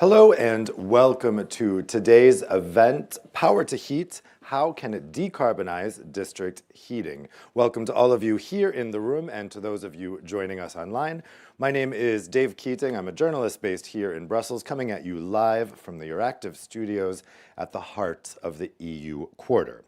Hello and welcome to today's event, Power to Heat, How Can It Decarbonize District Heating? Welcome to all of you here in the room and to those of you joining us online. My name is Dave Keating. I'm a journalist based here in Brussels, coming at you live from the Euractiv studios at the heart of the EU Quarter.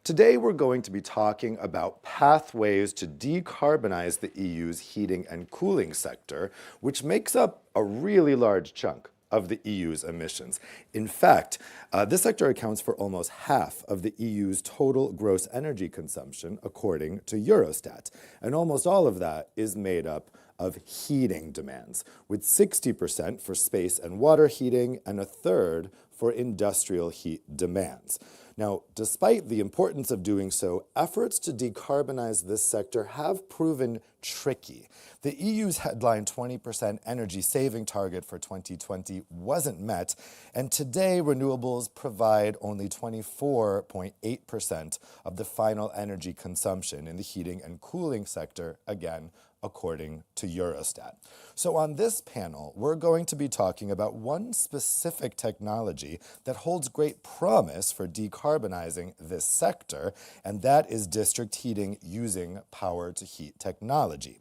Today we're going to be talking about pathways to decarbonize the EU's heating and cooling sector, which makes up a really large chunk of the EU's emissions. In fact, this sector accounts for almost half of the EU's total gross energy consumption, according to Eurostat. And almost all of that is made up of heating demands, with 60% for space and water heating and a third for industrial heat demands. Now, despite the importance of doing so, efforts to decarbonize this sector have proven tricky. The EU's headline 20% energy saving target for 2020 wasn't met, and today renewables provide only 24.8% of the final energy consumption in the heating and cooling sector, again, according to Eurostat. So on this panel, we're going to be talking about one specific technology that holds great promise for decarbonizing this sector, and that is district heating using power-to-heat technology.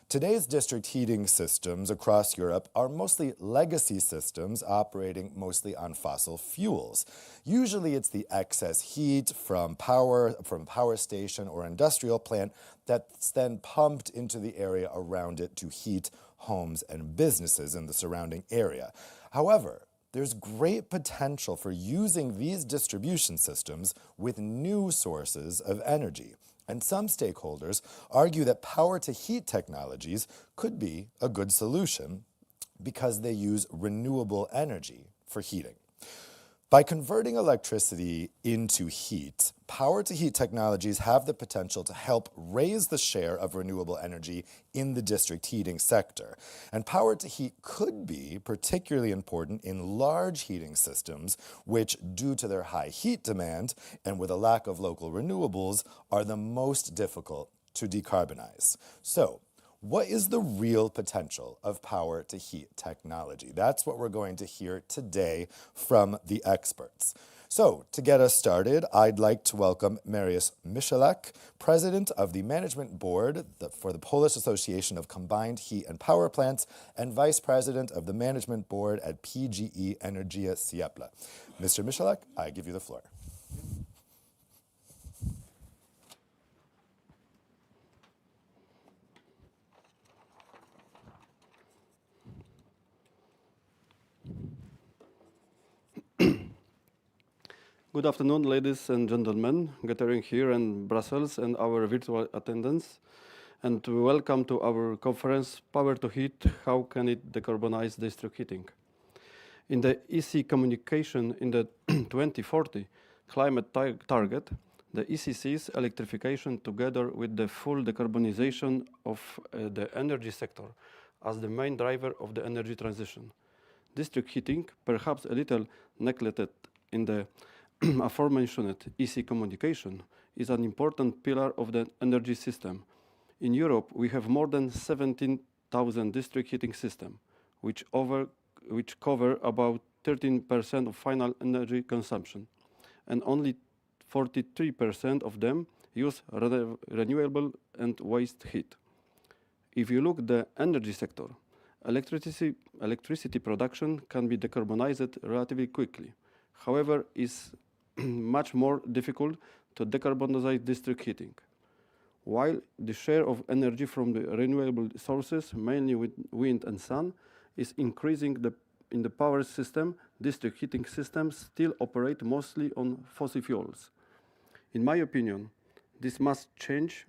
Today's district heating systems across Europe are mostly legacy systems operating mostly on fossil fuels. Usually it's the excess heat from power station or industrial plant that's then pumped into the area around it to heat homes and businesses in the surrounding area. However, there's great potential for using these distribution systems with new sources of energy. And some stakeholders argue that power-to-heat technologies could be a good solution because they use renewable energy for heating. By converting electricity into heat, power-to-heat technologies have the potential to help raise the share of renewable energy in the district heating sector. And power-to-heat could be particularly important in large heating systems, which, due to their high heat demand and with a lack of local renewables, are the most difficult to decarbonize. So, what is the real potential of power-to-heat technology? That's what we're going to hear today from the experts. So, to get us started, I'd like to welcome Mariusz Michalak, President of the Management Board for the Polish Association of Combined Heat and Power Plants and Vice President of the Management Board at PGE Energia Ciepła. Mr. Michalak, I give you the floor. Good afternoon, ladies and gentlemen, gathering here in Brussels and our virtual attendants, and welcome to our conference, Power to Heat, How Can It Decarbonize District Heating? In the EC communication in the 2040 climate target, the EC sees electrification together with the full decarbonization of the energy sector as the main driver of the energy transition. District heating, perhaps a little neglected in the aforementioned EC communication, is an important pillar of the energy system. In Europe, we have more than 17,000 district heating systems, which cover about 13% of final energy consumption, and only 43% of them use renewable and waste heat. If you look at the energy sector, electricity production can be decarbonized relatively quickly. However, it's much more difficult to decarbonize district heating. While the share of energy from the renewable sources, mainly with wind and sun, is increasing in the power system, district heating systems still operate mostly on fossil fuels. In my opinion, this must change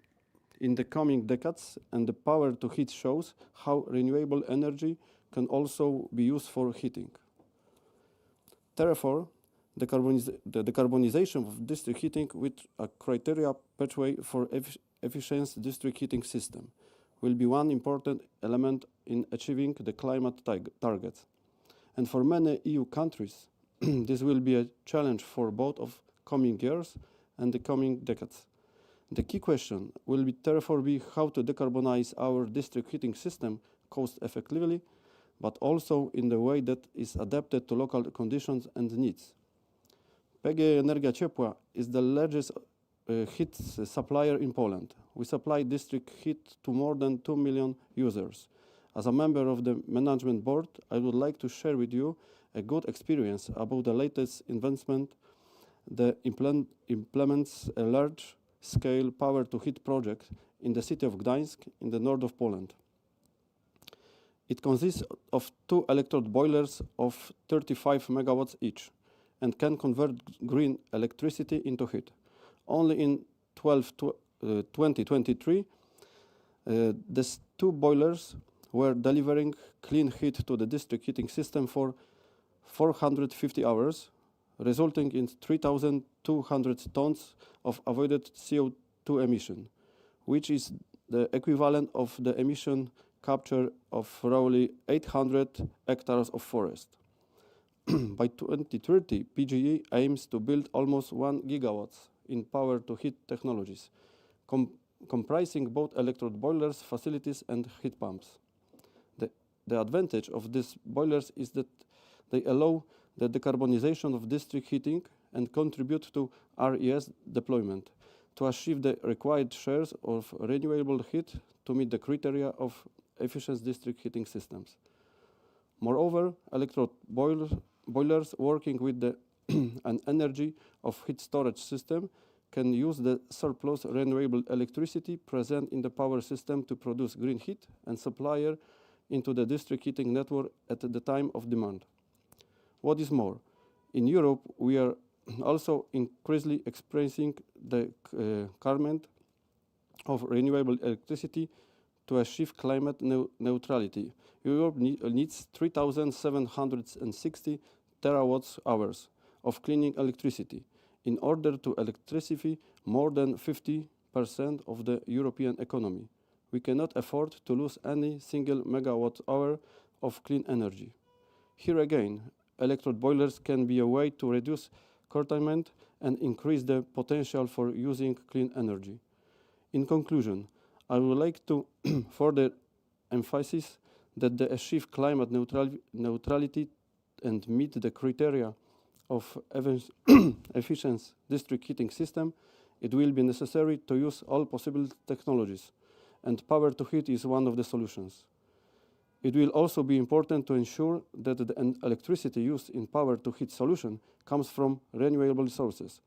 in the coming decades, and the Power to Heat shows how renewable energy can also be used for heating. Therefore, the decarbonization of district heating with a criteria pathway for efficient district heating system will be one important element in achieving the climate targets. And for many EU countries, this will be a challenge for both of coming years and the coming decades. The key question will therefore be how to decarbonize our district heating system cost effectively but also in the way that is adapted to local conditions and needs. PGE Energia Ciepła is the largest heat supplier in Poland. We supply district heat to more than 2 million users. As a member of the management board, I would like to share with you a good experience about the latest investment that implements a large-scale power-to-heat project in the city of Gdańsk in the north of Poland. It consists of 2 electrode boilers of 35 megawatts each and can convert green electricity into heat. Only in 2023, these 2 boilers were delivering clean heat to the district heating system for 450 hours, resulting in 3,200 tons of avoided CO2 emission, which is the equivalent of the emission capture of roughly 800 hectares of forest. By 2030, PGE aims to build almost 1 gigawatt in power-to-heat technologies, comprising both electrode boilers, facilities, and heat pumps. The advantage of these boilers is that they allow the decarbonization of district heating and contribute to RES deployment to achieve the required shares of renewable heat to meet the criteria of efficient district heating systems. Moreover, electrode boilers working with an energy of heat storage system can use the surplus renewable electricity present in the power system to produce green heat and supply into the district heating network at the time of demand. What is more, in Europe, we are also increasingly experiencing the requirement of renewable electricity to achieve climate neutrality. Europe needs 3,760 terawatt-hours of clean electricity in order to electrify more than 50% of the European economy. We cannot afford to lose any single megawatt-hour of clean energy. Here again, electrode boilers can be a way to reduce curtailment and increase the potential for using clean energy. In conclusion, I would like to further emphasize that to achieve climate neutrality and meet the criteria of efficient district heating system, it will be necessary to use all possible technologies, and power to heat is one of the solutions. It will also be important to ensure that the electricity used in power to heat solution comes from renewable sources.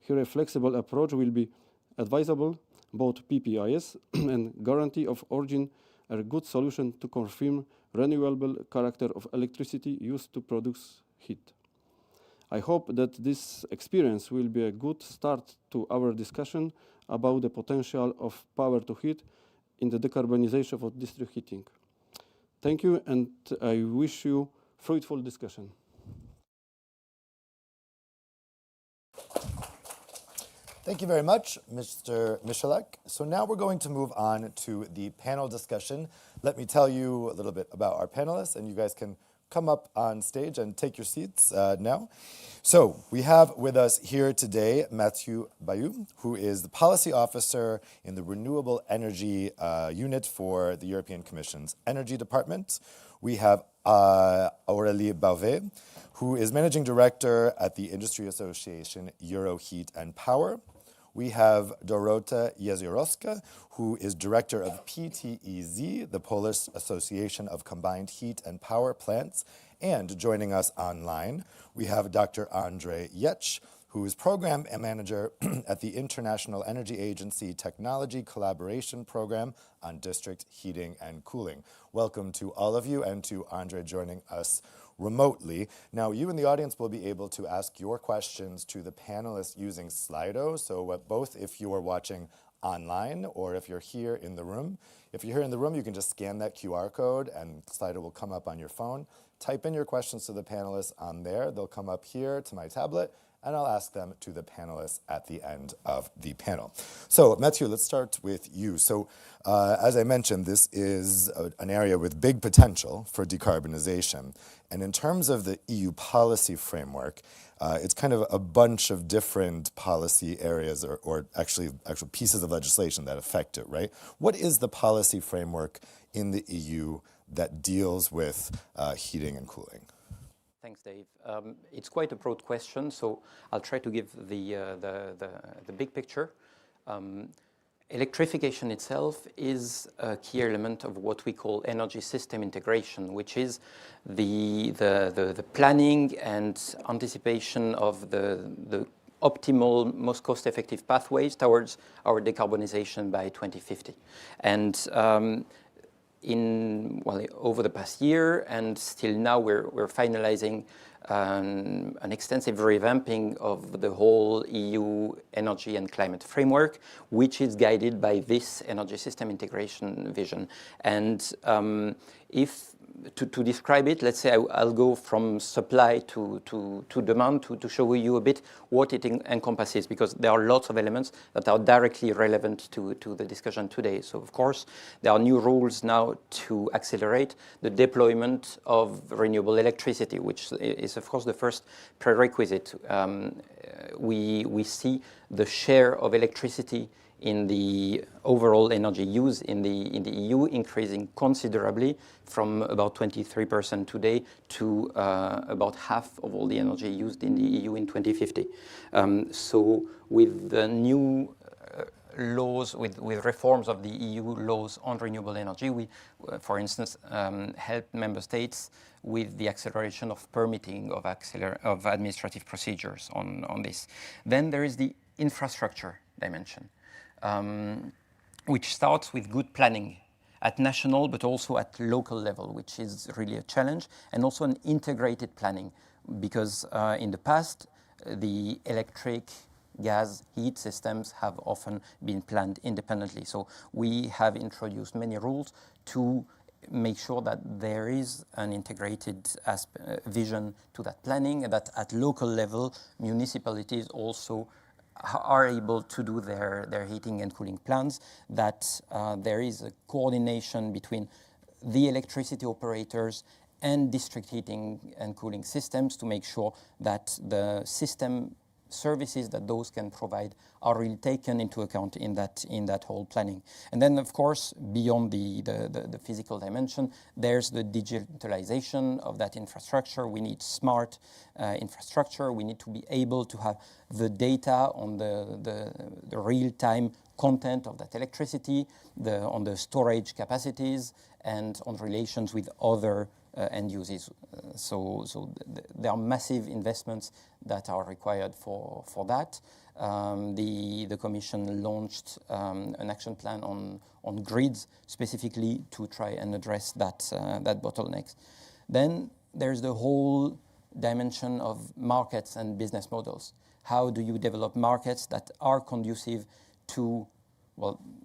Here a flexible approach will be advisable. Both PPIs and guarantee of origin are a good solution to confirm renewable character of electricity used to produce heat. I hope that this experience will be a good start to our discussion about the potential of power to heat in the decarbonization of district heating. Thank you, and I wish you fruitful discussion. Thank you very much, Mr. Michalak. So now we're going to move on to the panel discussion. Let me tell you a little bit about our panelists, and you guys can come up on stage and take your seats now. So we have with us here today Mathieu Bayou, who is the Policy Officer in the Renewable Energy Unit for the European Commission's Energy Department. We have Aurélie Bauvet, who is Managing Director at the Industry Association Euroheat and Power. We have Dorota Jeziorowska, who is Director of PTEZ, the Polish Association of Combined Heat and Power Plants. And joining us online, we have Dr. Andrzej Jecz, who is Program Manager at the International Energy Agency Technology Collaboration Program on District Heating and Cooling. Welcome to all of you, and to Andrzej joining us remotely. Now, you in the audience will be able to ask your questions to the panelists using Slido, so both if you are watching online or if you're here in the room. If you're here in the room, you can just scan that QR code and Slido will come up on your phone. Type in your questions to the panelists on there. They'll come up here to my tablet, and I'll ask them to the panelists at the end of the panel. So, Mathieu, let's start with you. So, as I mentioned, this is an area with big potential for decarbonization. And in terms of the EU policy framework, it's kind of a bunch of different policy areas or actual pieces of legislation that affect it, right? What is the policy framework in the EU that deals with heating and cooling? Thanks, Dave. It's quite a broad question, so I'll try to give the big picture. Electrification itself is a key element of what we call energy system integration, which is the planning and anticipation of the optimal, most cost-effective pathways towards our decarbonization by 2050. And over the past year and still now, we're finalizing an extensive revamping of the whole EU energy and climate framework, which is guided by this energy system integration vision. And to describe it, let's say I'll go from supply to demand to show you a bit what it encompasses, because there are lots of elements that are directly relevant to the discussion today. So of course, there are new rules now to accelerate the deployment of renewable electricity, which is of course the first prerequisite. We see the share of electricity in the overall energy use in the EU increasing considerably from about 23% today to about half of all the energy used in the EU in 2050. So with the new laws, with reforms of the EU laws on renewable energy, we, for instance, help member states with the acceleration of permitting of administrative procedures on this. Then there is the infrastructure dimension, which starts with good planning at national but also at local level, which is really a challenge, and also an integrated planning, because in the past, the electric, gas, heat systems have often been planned independently. So we have introduced many rules to make sure that there is an integrated vision to that planning, and that at local level, municipalities also are able to do their heating and cooling plans, that there is a coordination between the electricity operators and district heating and cooling systems to make sure that the system services that those can provide are really taken into account in that whole planning. And then, of course, beyond the physical dimension, there's the digitalization of that infrastructure. We need smart infrastructure. We need to be able to have the data on the real-time content of that electricity, on the storage capacities, and on relations with other end users. So there are massive investments that are required for that. The Commission launched an action plan on grids specifically to try and address that bottlenecks. Then there's the whole dimension of markets and business models. How do you develop markets that are conducive to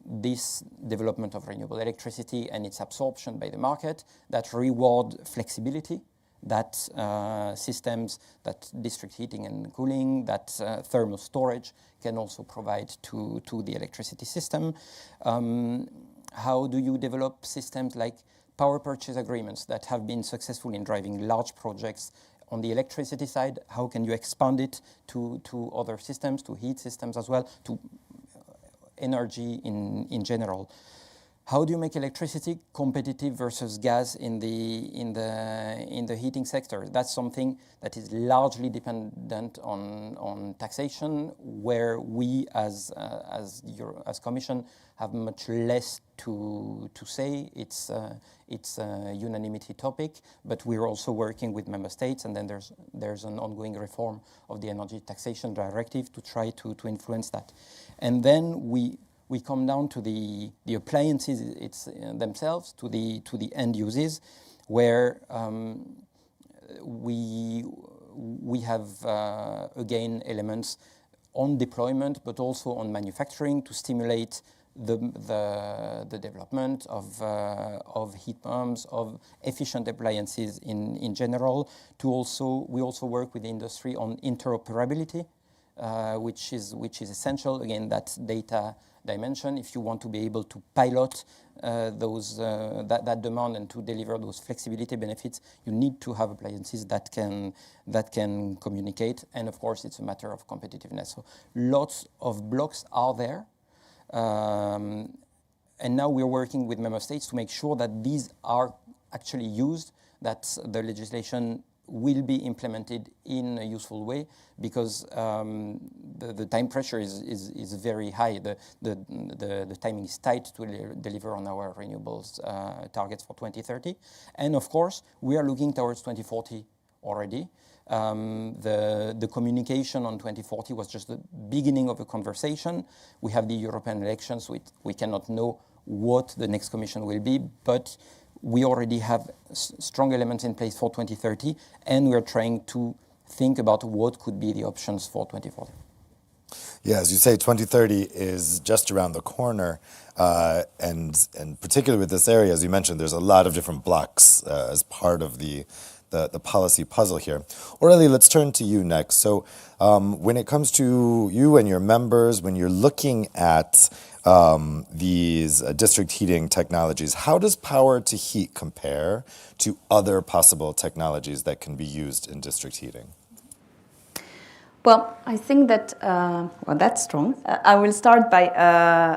this development of renewable electricity and its absorption by the market, that reward flexibility, that systems, that district heating and cooling, that thermal storage can also provide to the electricity system. How do you develop systems like power purchase agreements that have been successful in driving large projects on the electricity side? How can you expand it to other systems, to heat systems as well, to energy in general? How do you make electricity competitive versus gas in the heating sector? That's something that is largely dependent on taxation, where we as Commission have much less to say. It's a unanimity topic, but we're also working with member states, and then there's an ongoing reform of the Energy Taxation Directive to try to influence that. And then we come down to the appliances themselves, to the end users, where we have again elements on deployment, but also on manufacturing to stimulate the development of heat pumps, of efficient appliances in general. We also work with the industry on interoperability, which is essential. Again, that data dimension. If you want to be able to pilot that demand and to deliver those flexibility benefits, you need to have appliances that can communicate. And of course, it's a matter of competitiveness. So lots of blocks are there. And now we're working with member states to make sure that these are actually used, that the legislation will be implemented in a useful way, because the time pressure is very high. The timing is tight to deliver on our renewables targets for 2030. And of course, we are looking towards 2040 already. The communication on 2040 was just the beginning of a conversation. We have the European elections, so we cannot know what the next Commission will be, but we already have strong elements in place for 2030, and we're trying to think about what could be the options for 2040. Yeah, as you say, 2030 is just around the corner, and particularly with this area, as you mentioned, there's a lot of different blocks as part of the policy puzzle here. Aurélie, let's turn to you next. So when it comes to you and your members, when you're looking at these district heating technologies, how does power to heat compare to other possible technologies that can be used in district heating? Well, I think that, well, that's strong. I will start by,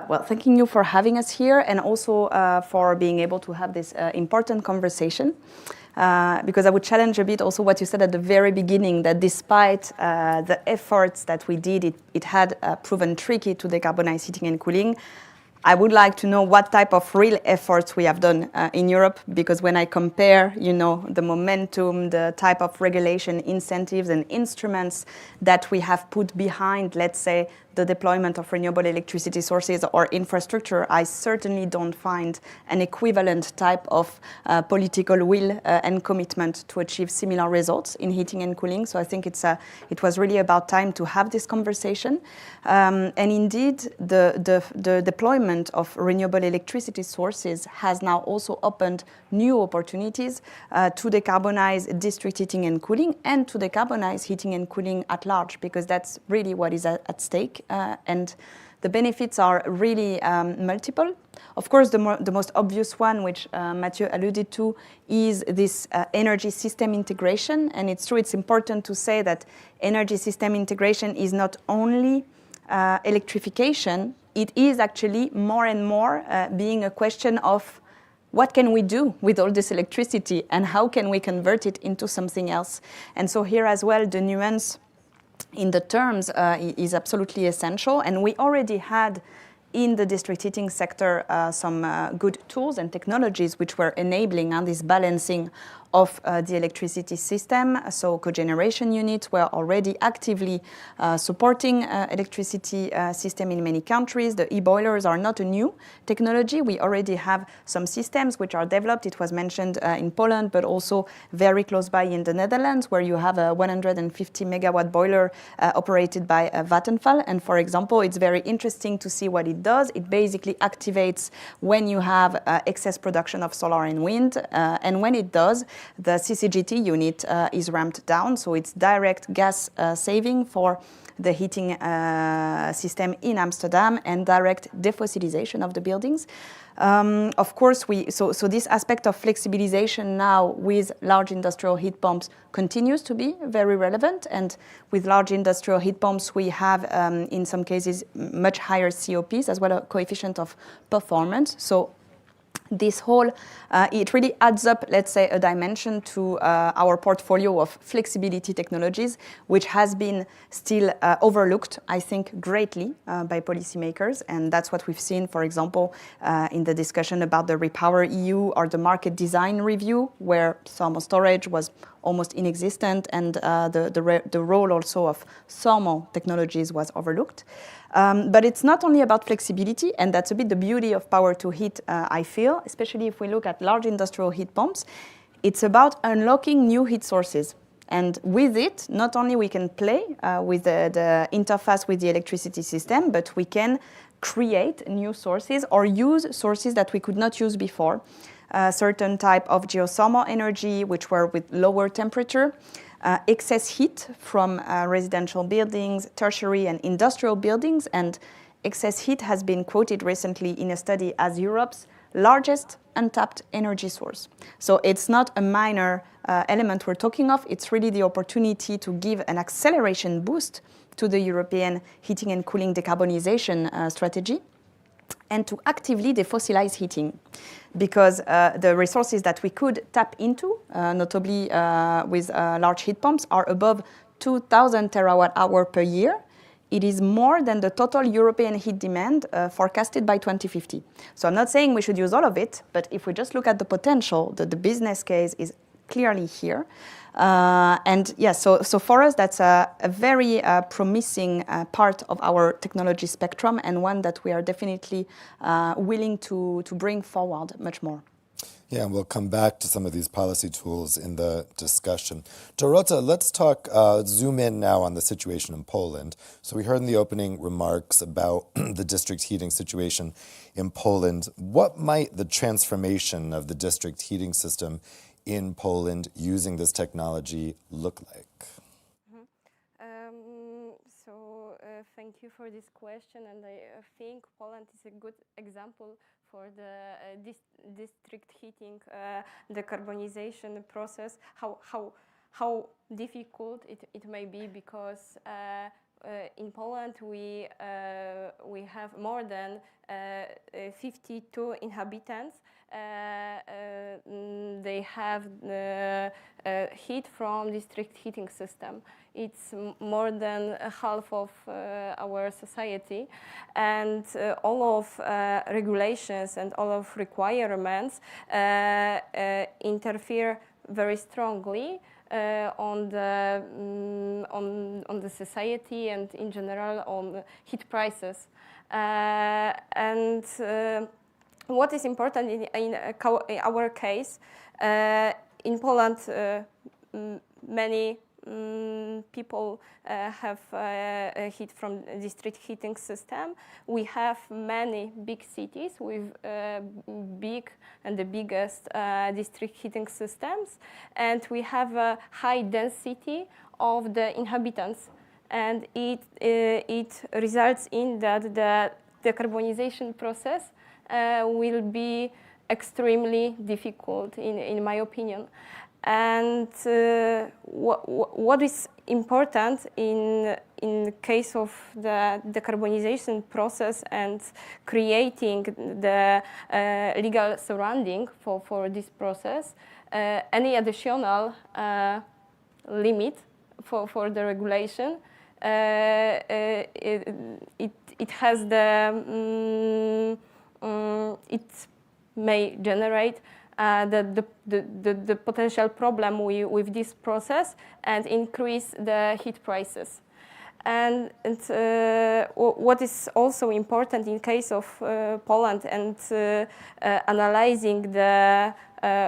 well, thanking you for having us here, and also for being able to have this important conversation. Because I would challenge a bit also what you said at the very beginning, that despite the efforts that we did, it had proven tricky to decarbonize heating and cooling. I would like to know what type of real efforts we have done in Europe, because when I compare, you know, the momentum, the type of regulation, incentives and instruments that we have put behind, let's say, the deployment of renewable electricity sources or infrastructure, I certainly don't find an equivalent type of political will and commitment to achieve similar results in heating and cooling. So I think it was really about time to have this conversation. And indeed, the deployment of renewable electricity sources has now also opened new opportunities to decarbonize district heating and cooling, and to decarbonize heating and cooling at large, because that's really what is at stake. And the benefits are really multiple. Of course, the most obvious one, which Mathieu alluded to, is this energy system integration. And it's true, it's important to say that energy system integration is not only electrification, it is actually more and more being a question of what can we do with all this electricity and how can we convert it into something else. And so here as well, the nuance in the terms is absolutely essential. And we already had in the district heating sector some good tools and technologies which were enabling this balancing of the electricity system. So cogeneration units were already actively supporting electricity system in many countries. The e-boilers are not a new technology. We already have some systems which are developed. It was mentioned in Poland, but also very close by in the Netherlands, where you have a 150 megawatt boiler operated by Vattenfall. And for example, it's very interesting to see what it does. It basically activates when you have excess production of solar and wind. And when it does, the CCGT unit is ramped down, so it's direct gas saving for the heating system in Amsterdam and direct defossilization of the buildings. Of course, so this aspect of flexibilization now with large industrial heat pumps continues to be very relevant. And with large industrial heat pumps, we have, in some cases, much higher COPs as well as coefficient of performance. So this whole, it really adds up, let's say, a dimension to our portfolio of flexibility technologies, which has been still overlooked, I think, greatly by policymakers. And that's what we've seen, for example, in the discussion about the Repower EU or the market design review, where thermal storage was almost inexistent, and the role also of thermal technologies was overlooked. But it's not only about flexibility, and that's a bit the beauty of power to heat, I feel, especially if we look at large industrial heat pumps. It's about unlocking new heat sources. And with it, not only we can play with the interface with the electricity system, but we can create new sources or use sources that we could not use before. Certain type of geothermal energy, which were with lower temperature, excess heat from residential buildings, tertiary and industrial buildings, and excess heat has been quoted recently in a study as Europe's largest untapped energy source. So it's not a minor element we're talking of, it's really the opportunity to give an acceleration boost to the European heating and cooling decarbonization strategy. and to actively defossilize heating. Because the resources that we could tap into, notably with large heat pumps, are above 2,000 terawatt-hour per year. It is more than the total European heat demand forecasted by 2050. So I'm not saying we should use all of it, but if we just look at the potential, the business case is clearly here. And yes, so for us, that's a very promising part of our technology spectrum, and one that we are definitely willing to bring forward much more. Yeah, and we'll come back to some of these policy tools in the discussion. Dorota, let's zoom in now on the situation in Poland. So we heard in the opening remarks about the district heating situation in Poland. What might the transformation of the district heating system in Poland using this technology look like? Thank you for this question, and I think Poland is a good example for the district heating decarbonization process. How difficult it may be, because in Poland we have more than 52 inhabitants. They have heat from district heating system. It's more than half of our society, and all of regulations and all of requirements interfere very strongly on the society and in general on heat prices. And what is important in our case, in Poland, many people have heat from district heating system. We have many big cities with big and the biggest district heating systems, and we have a high density of the inhabitants, and it results in that the decarbonization process will be extremely difficult, in my opinion. And what is important in case of the decarbonization process and creating the legal surrounding for this process, any additional limit for the regulation, it has it may generate the potential problem with this process and increase the heat prices. And what is also important in case of Poland and analyzing the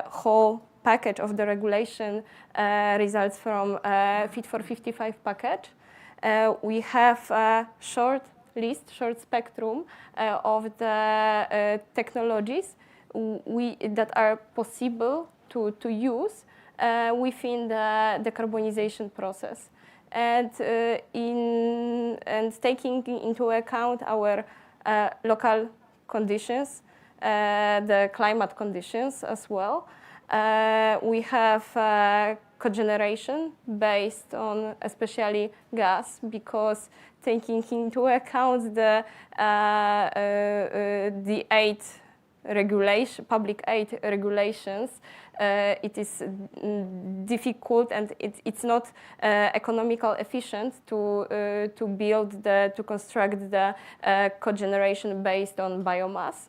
whole package of the regulation results from Fit for 55 package, we have a short spectrum of the technologies that are possible to use within the decarbonization process, and taking into account our local conditions, the climate conditions as well. We have cogeneration based on especially gas, because taking into account the public aid regulations, it is difficult and it's not economical efficient to construct the cogeneration based on biomass.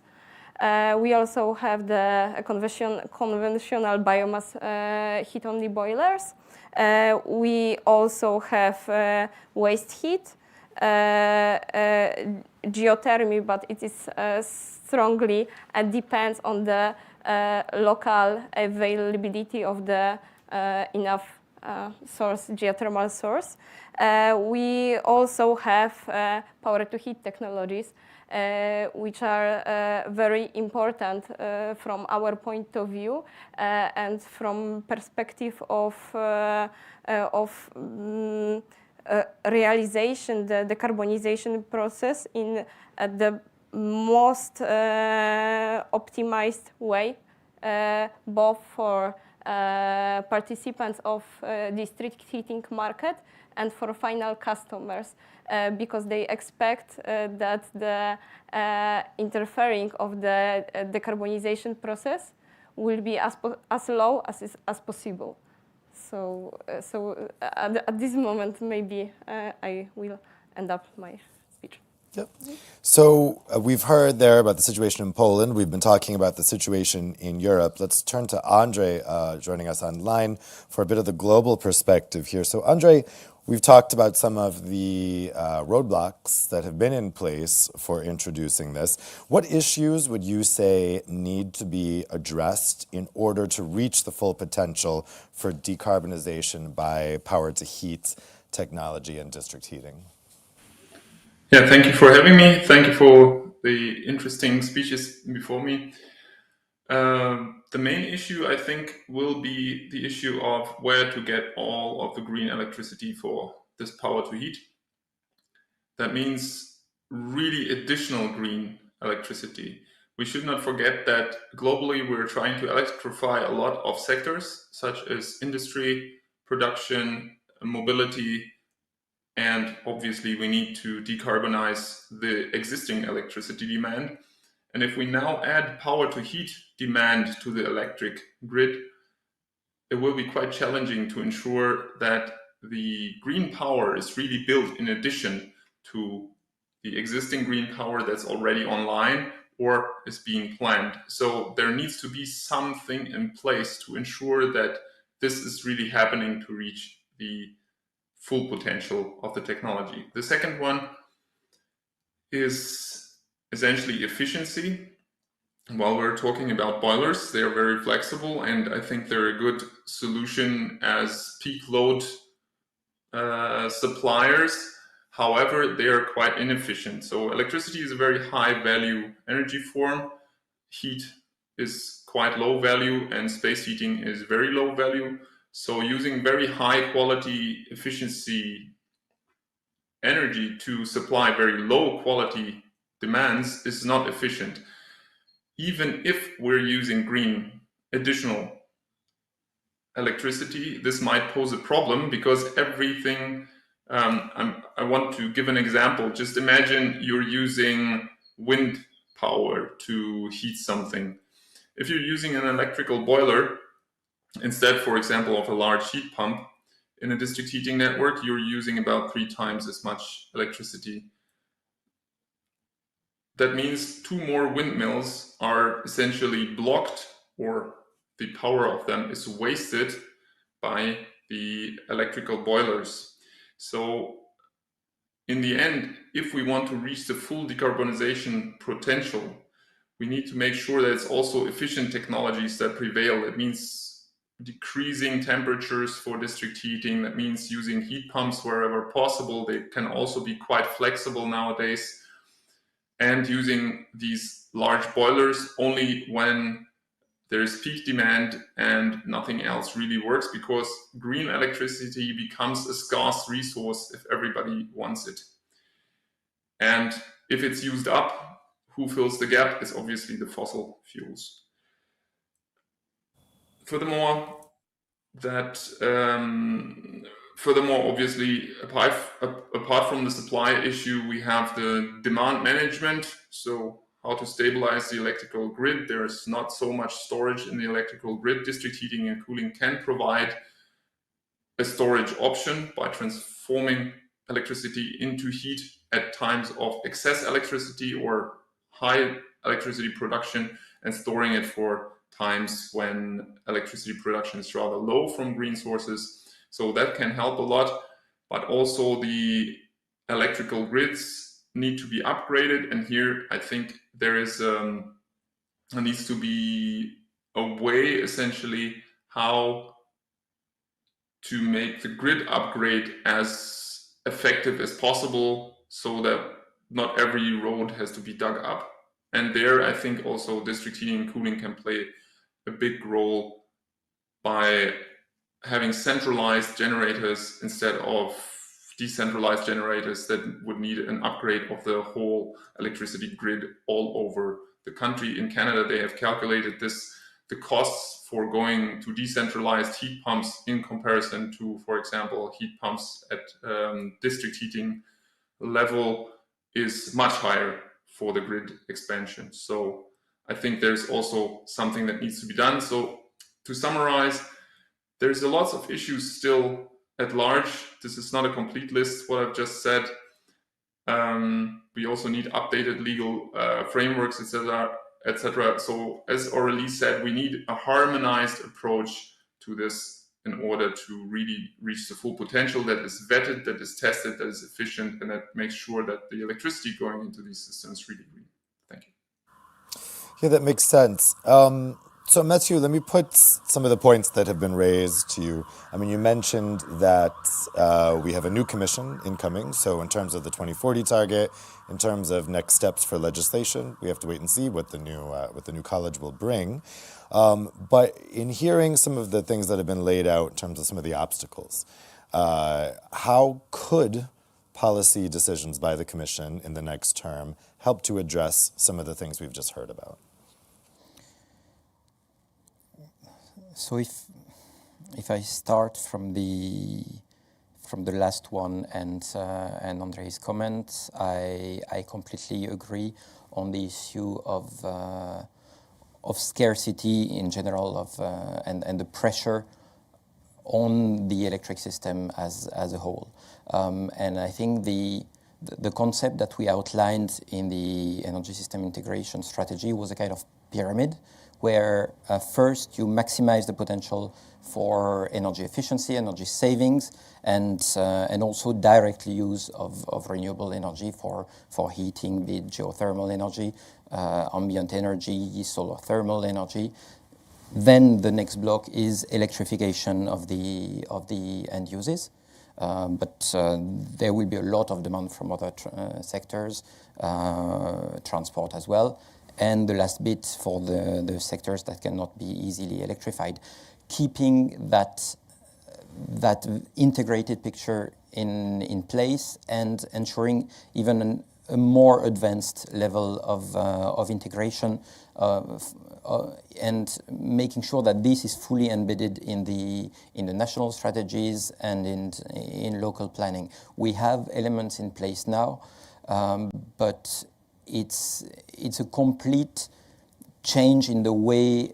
We also have the conventional biomass heat-only boilers. We also have waste heat, geothermy, but it is strongly depends on the local availability of the enough geothermal source. We also have power-to-heat technologies, which are very important from our point of view and from perspective of realization, the decarbonization process in the most optimized way, both for participants of district heating market and for final customers, because they expect that the interfering of the decarbonization process will be as low as possible. So at this moment, maybe I will end up my speech. Yep. So we've heard there about the situation in Poland. We've been talking about the situation in Europe. Let's turn to Andre joining us online for a bit of the global perspective here. So Andre, we've talked about some of the roadblocks that have been in place for introducing this. What issues would you say need to be addressed in order to reach the full potential for decarbonization by power-to-heat technology and district heating? Yeah, thank you for having me. Thank you for the interesting speeches before me. The main issue, I think, will be the issue of where to get all of the green electricity for this power to heat. That means really additional green electricity. We should not forget that globally we're trying to electrify a lot of sectors, such as industry, production, mobility, and obviously we need to decarbonize the existing electricity demand. And if we now add power to heat demand to the electric grid, it will be quite challenging to ensure that the green power is really built in addition to the existing green power that's already online or is being planned. So there needs to be something in place to ensure that this is really happening to reach the full potential of the technology. The second one is essentially efficiency. While we're talking about boilers, they are very flexible, and I think they're a good solution as peak load suppliers. However, they are quite inefficient. So electricity is a very high value energy form. Heat is quite low value, and space heating is very low value. So using very high quality efficiency energy to supply very low quality demands is not efficient. Even if we're using green additional electricity, this might pose a problem because everything, I want to give an example. Just imagine you're using wind power to heat something. If you're using an electrical boiler, instead, for example, of a large heat pump, in a district heating network, you're using about 3 times as much electricity. That means 2 more windmills are essentially blocked, or the power of them is wasted by the electrical boilers. So in the end, if we want to reach the full decarbonization potential, we need to make sure that it's also efficient technologies that prevail. It means decreasing temperatures for district heating. That means using heat pumps wherever possible. They can also be quite flexible nowadays. And using these large boilers only when there is peak demand and nothing else really works, because green electricity becomes a scarce resource if everybody wants it. And if it's used up, who fills the gap is obviously the fossil fuels. Furthermore, obviously, apart from the supply issue, we have the demand management. So how to stabilize the electrical grid. There's not so much storage in the electrical grid. District heating and cooling can provide a storage option by transforming electricity into heat at times of excess electricity or high electricity production, and storing it for times when electricity production is rather low from green sources. So that can help a lot, but also the electrical grids need to be upgraded. And here I think there needs to be a way essentially how to make the grid upgrade as effective as possible, so that not every road has to be dug up. And there I think also district heating and cooling can play a big role by having centralized generators instead of decentralized generators that would need an upgrade of the whole electricity grid all over the country. In Canada, they have calculated this the costs for going to decentralized heat pumps in comparison to, for example, heat pumps at district heating level is much higher for the grid expansion. So I think there's also something that needs to be done. So to summarize, there's a lot of issues still at large. This is not a complete list, what I've just said. We also need updated legal frameworks, etc., etc. So as Aurélie said, we need a harmonized approach to this in order to really reach the full potential that is vetted, that is tested, that is efficient, and that makes sure that the electricity going into these systems really green. Thank you. Yeah, that makes sense. So Mathieu, let me put some of the points that have been raised to you. I mean, you mentioned that we have a new commission incoming. So in terms of the 2040 target, in terms of next steps for legislation, we have to wait and see what the new college will bring. But in hearing some of the things that have been laid out in terms of some of the obstacles, how could policy decisions by the commission in the next term help to address some of the things we've just heard about? So if I start from the last one and André's comments, I completely agree on the issue of scarcity in general and the pressure on the electric system as a whole. And I think the concept that we outlined in the energy system integration strategy was a kind of pyramid, where first you maximize the potential for energy efficiency, energy savings, and also direct use of renewable energy for heating, be it geothermal energy, ambient energy, solar thermal energy. Then the next block is electrification of the end uses. But there will be a lot of demand from other sectors, transport as well. And the last bit for the sectors that cannot be easily electrified, keeping that integrated picture in place and ensuring even a more advanced level of integration and making sure that this is fully embedded in the national strategies and in local planning. We have elements in place now, but it's a complete change in the way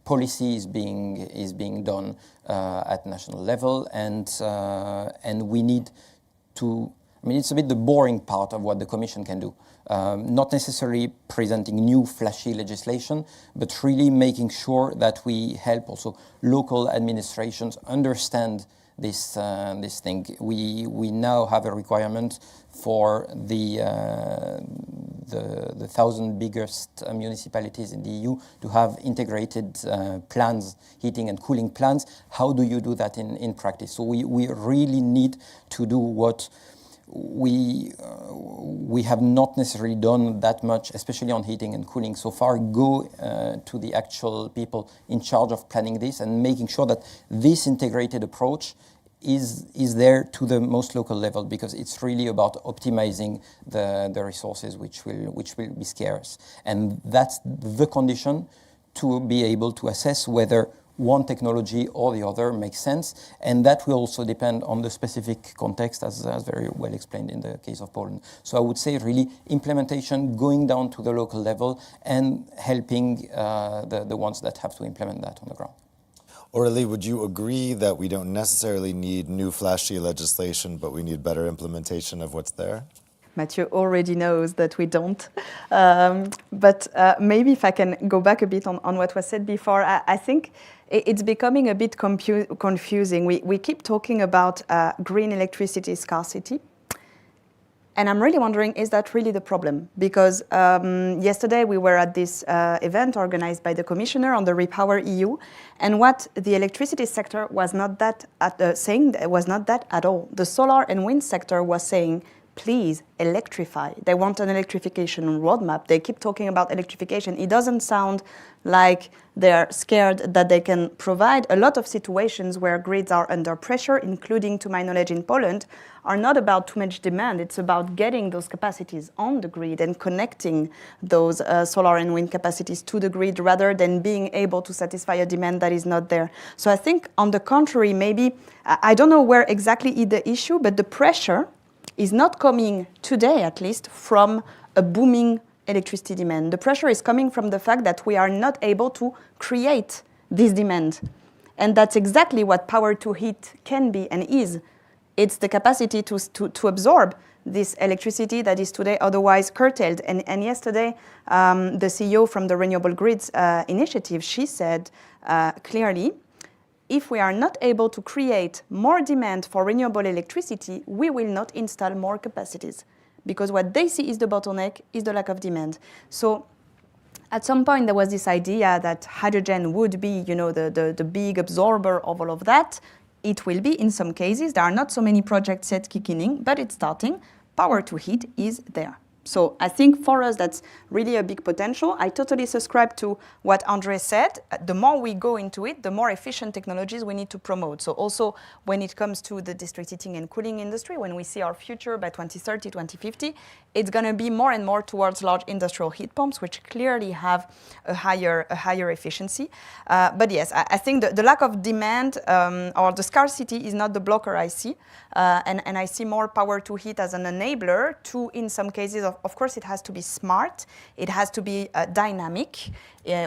policy is being done at national level, and we need to. I mean, it's a bit the boring part of what the Commission can do. Not necessarily presenting new flashy legislation, but really making sure that we help also local administrations understand this thing. We now have a requirement for the 1,000 biggest municipalities in the EU to have integrated plans, heating and cooling plans. How do you do that in practice? So we really need to do what we have not necessarily done that much, especially on heating and cooling so far. Go to the actual people in charge of planning this and making sure that this integrated approach is there to the most local level, because it's really about optimizing the resources which will be scarce. And that's the condition to be able to assess whether one technology or the other makes sense, and that will also depend on the specific context, as very well explained in the case of Poland. So I would say really implementation, going down to the local level and helping the ones that have to implement that on the ground. Aurélie, would you agree that we don't necessarily need new flashy legislation, but we need better implementation of what's there? Mathieu already knows that we don't. But maybe if I can go back a bit on what was said before, I think it's becoming a bit confusing. We keep talking about green electricity scarcity. And I'm really wondering, is that really the problem? Because yesterday we were at this event organized by the Commissioner on the Repower EU, and what the electricity sector was not that saying was not that at all. The solar and wind sector was saying, please electrify. They want an electrification roadmap. They keep talking about electrification. It doesn't sound like they're scared that they can provide. A lot of situations where grids are under pressure, including, to my knowledge, in Poland, are not about too much demand. It's about getting those capacities on the grid and connecting those solar and wind capacities to the grid rather than being able to satisfy a demand that is not there. So I think, on the contrary, maybe, I don't know where exactly is the issue, but the pressure is not coming today, at least, from a booming electricity demand. The pressure is coming from the fact that we are not able to create this demand. And that's exactly what power to heat can be and is. It's the capacity to absorb this electricity that is today otherwise curtailed. And yesterday, the CEO from the Renewable Grids Initiative, she said clearly, if we are not able to create more demand for renewable electricity, we will not install more capacities. Because what they see is the bottleneck, is the lack of demand. So at some point, there was this idea that hydrogen would be, the big absorber of all of that. It will be in some cases. There are not so many projects yet kicking in, but it's starting. Power to heat is there. So I think for us, that's really a big potential. I totally subscribe to what André said. The more we go into it, the more efficient technologies we need to promote. So also when it comes to the district heating and cooling industry, when we see our future by 2030, 2050, it's going to be more and more towards large industrial heat pumps, which clearly have a higher efficiency. But yes, I think the lack of demand or the scarcity is not the blocker I see. And I see more power to heat as an enabler to, in some cases, of course, it has to be smart. It has to be dynamic.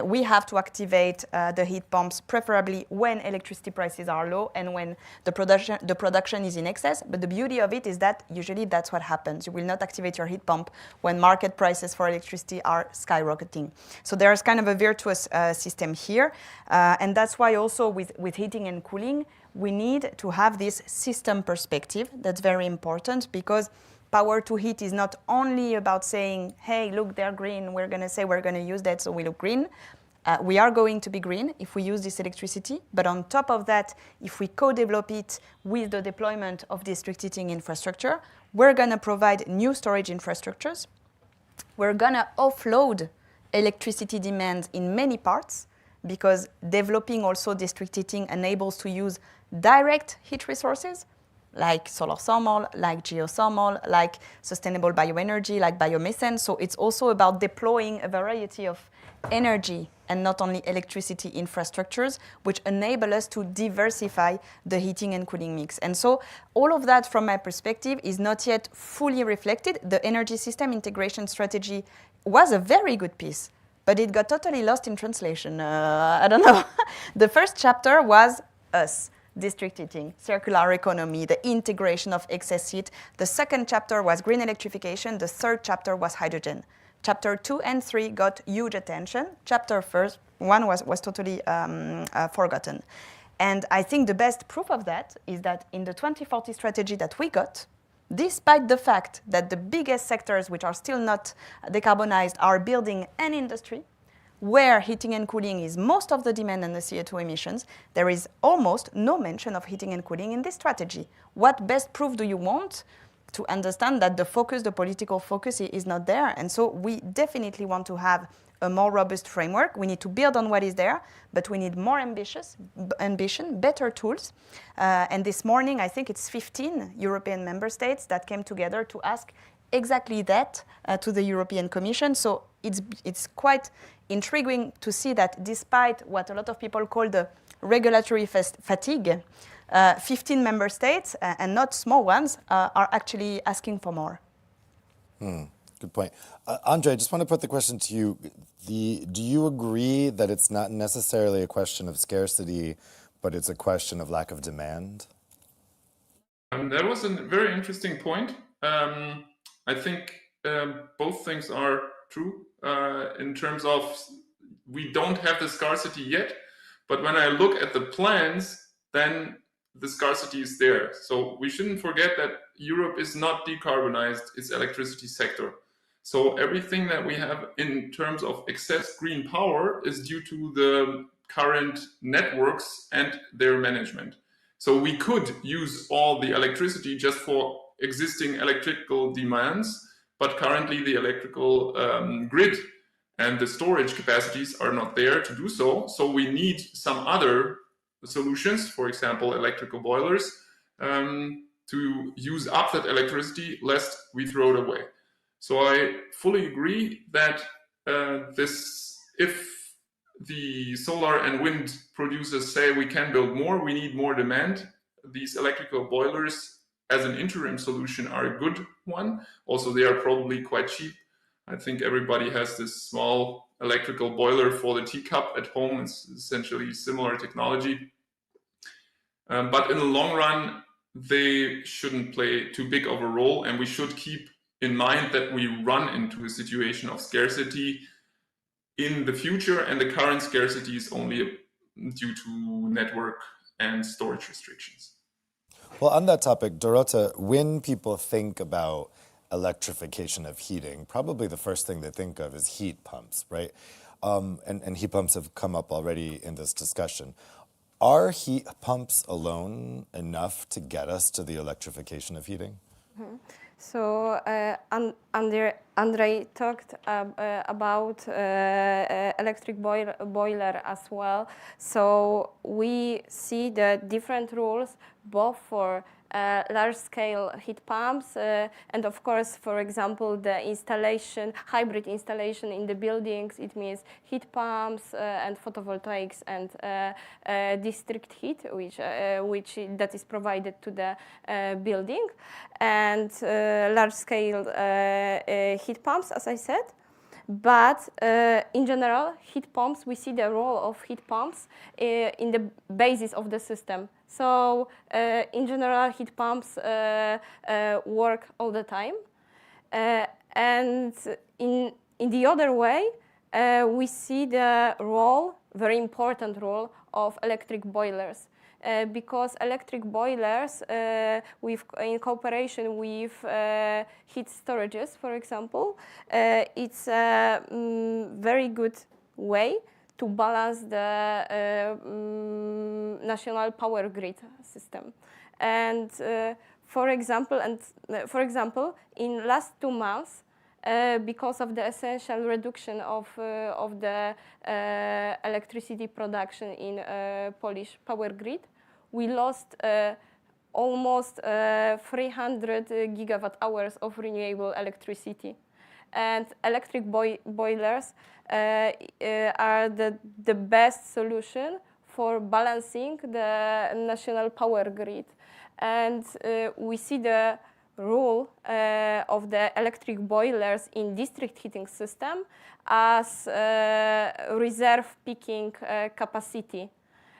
We have to activate the heat pumps, preferably when electricity prices are low and when the production is in excess. But the beauty of it is that usually that's what happens. You will not activate your heat pump when market prices for electricity are skyrocketing. So there's kind of a virtuous system here. And that's why also with heating and cooling, we need to have this system perspective. That's very important, because power to heat is not only about saying, hey, look, they're green, we're going to say we're going to use that so we look green. We are going to be green if we use this electricity. But on top of that, if we co-develop it with the deployment of district heating infrastructure, we're going to provide new storage infrastructures. We're going to offload electricity demand in many parts, because developing also district heating enables to use direct heat resources, like solar thermal, like geothermal, like sustainable bioenergy, like biomethane. So it's also about deploying a variety of energy and not only electricity infrastructures, which enable us to diversify the heating and cooling mix. And so all of that, from my perspective, is not yet fully reflected. The energy system integration strategy was a very good piece, but it got totally lost in translation. I don't know. The first chapter was us. District heating, circular economy, the integration of excess heat. The second chapter was green electrification. The third chapter was hydrogen. Chapter 2 and 3 got huge attention. Chapter 1 was totally forgotten. And I think the best proof of that is that in the 2040 strategy that we got, despite the fact that the biggest sectors which are still not decarbonized are building an industry, where heating and cooling is most of the demand and the CO2 emissions, there is almost no mention of heating and cooling in this strategy. What best proof do you want to understand that the focus, the political focus, is not there? And so we definitely want to have a more robust framework. We need to build on what is there, but we need more ambition, better tools. And this morning, I think it's 15 European member states that came together to ask exactly that to the European Commission. So it's quite intriguing to see that despite what a lot of people call the regulatory fatigue, 15 member states, and not small ones, are actually asking for more. Good point. André, I just want to put the question to you. Do you agree that it's not necessarily a question of scarcity, but it's a question of lack of demand? That was a very interesting point. I think both things are true in terms of we don't have the scarcity yet, but when I look at the plans, then the scarcity is there. So we shouldn't forget that Europe is not decarbonized its electricity sector. So everything that we have in terms of excess green power is due to the current networks and their management. So we could use all the electricity just for existing electrical demands, but currently the electrical grid and the storage capacities are not there to do so. So we need some other solutions, for example, electrical boilers, to use up that electricity lest we throw it away. So I fully agree that if the solar and wind producers say we can build more, we need more demand, these electrical boilers as an interim solution are a good one. Also, they are probably quite cheap. I think everybody has this small electrical boiler for the teacup at home. It's essentially similar technology. But in the long run, they shouldn't play too big of a role, and we should keep in mind that we run into a situation of scarcity in the future, and the current scarcity is only due to network and storage restrictions. Well, on that topic, Dorota, when people think about electrification of heating, probably the first thing they think of is heat pumps, right? And heat pumps have come up already in this discussion. Are heat pumps alone enough to get us to the electrification of heating? Mm-hmm. So Andrei talked about electric boiler as well. So we see the different rules both for large-scale heat pumps and, of course, for example, the installation, hybrid installation in the buildings. It means heat pumps and photovoltaics and district heat, which that is provided to the building, and large-scale heat pumps, as I said. But in general, heat pumps, we see the role of heat pumps in the basis of the system. So in general, heat pumps work all the time. And in the other way, we see the role, very important role, of electric boilers. Because electric boilers, in cooperation with heat storages, for example, it's a very good way to balance the national power grid system. And for example, in last 2 months, because of the essential reduction of the electricity production in Polish power grid, we lost almost 300 gigawatt hours of renewable electricity. And electric boilers are the best solution for balancing the national power grid. And we see the role of the electric boilers in district heating system as reserve peaking capacity.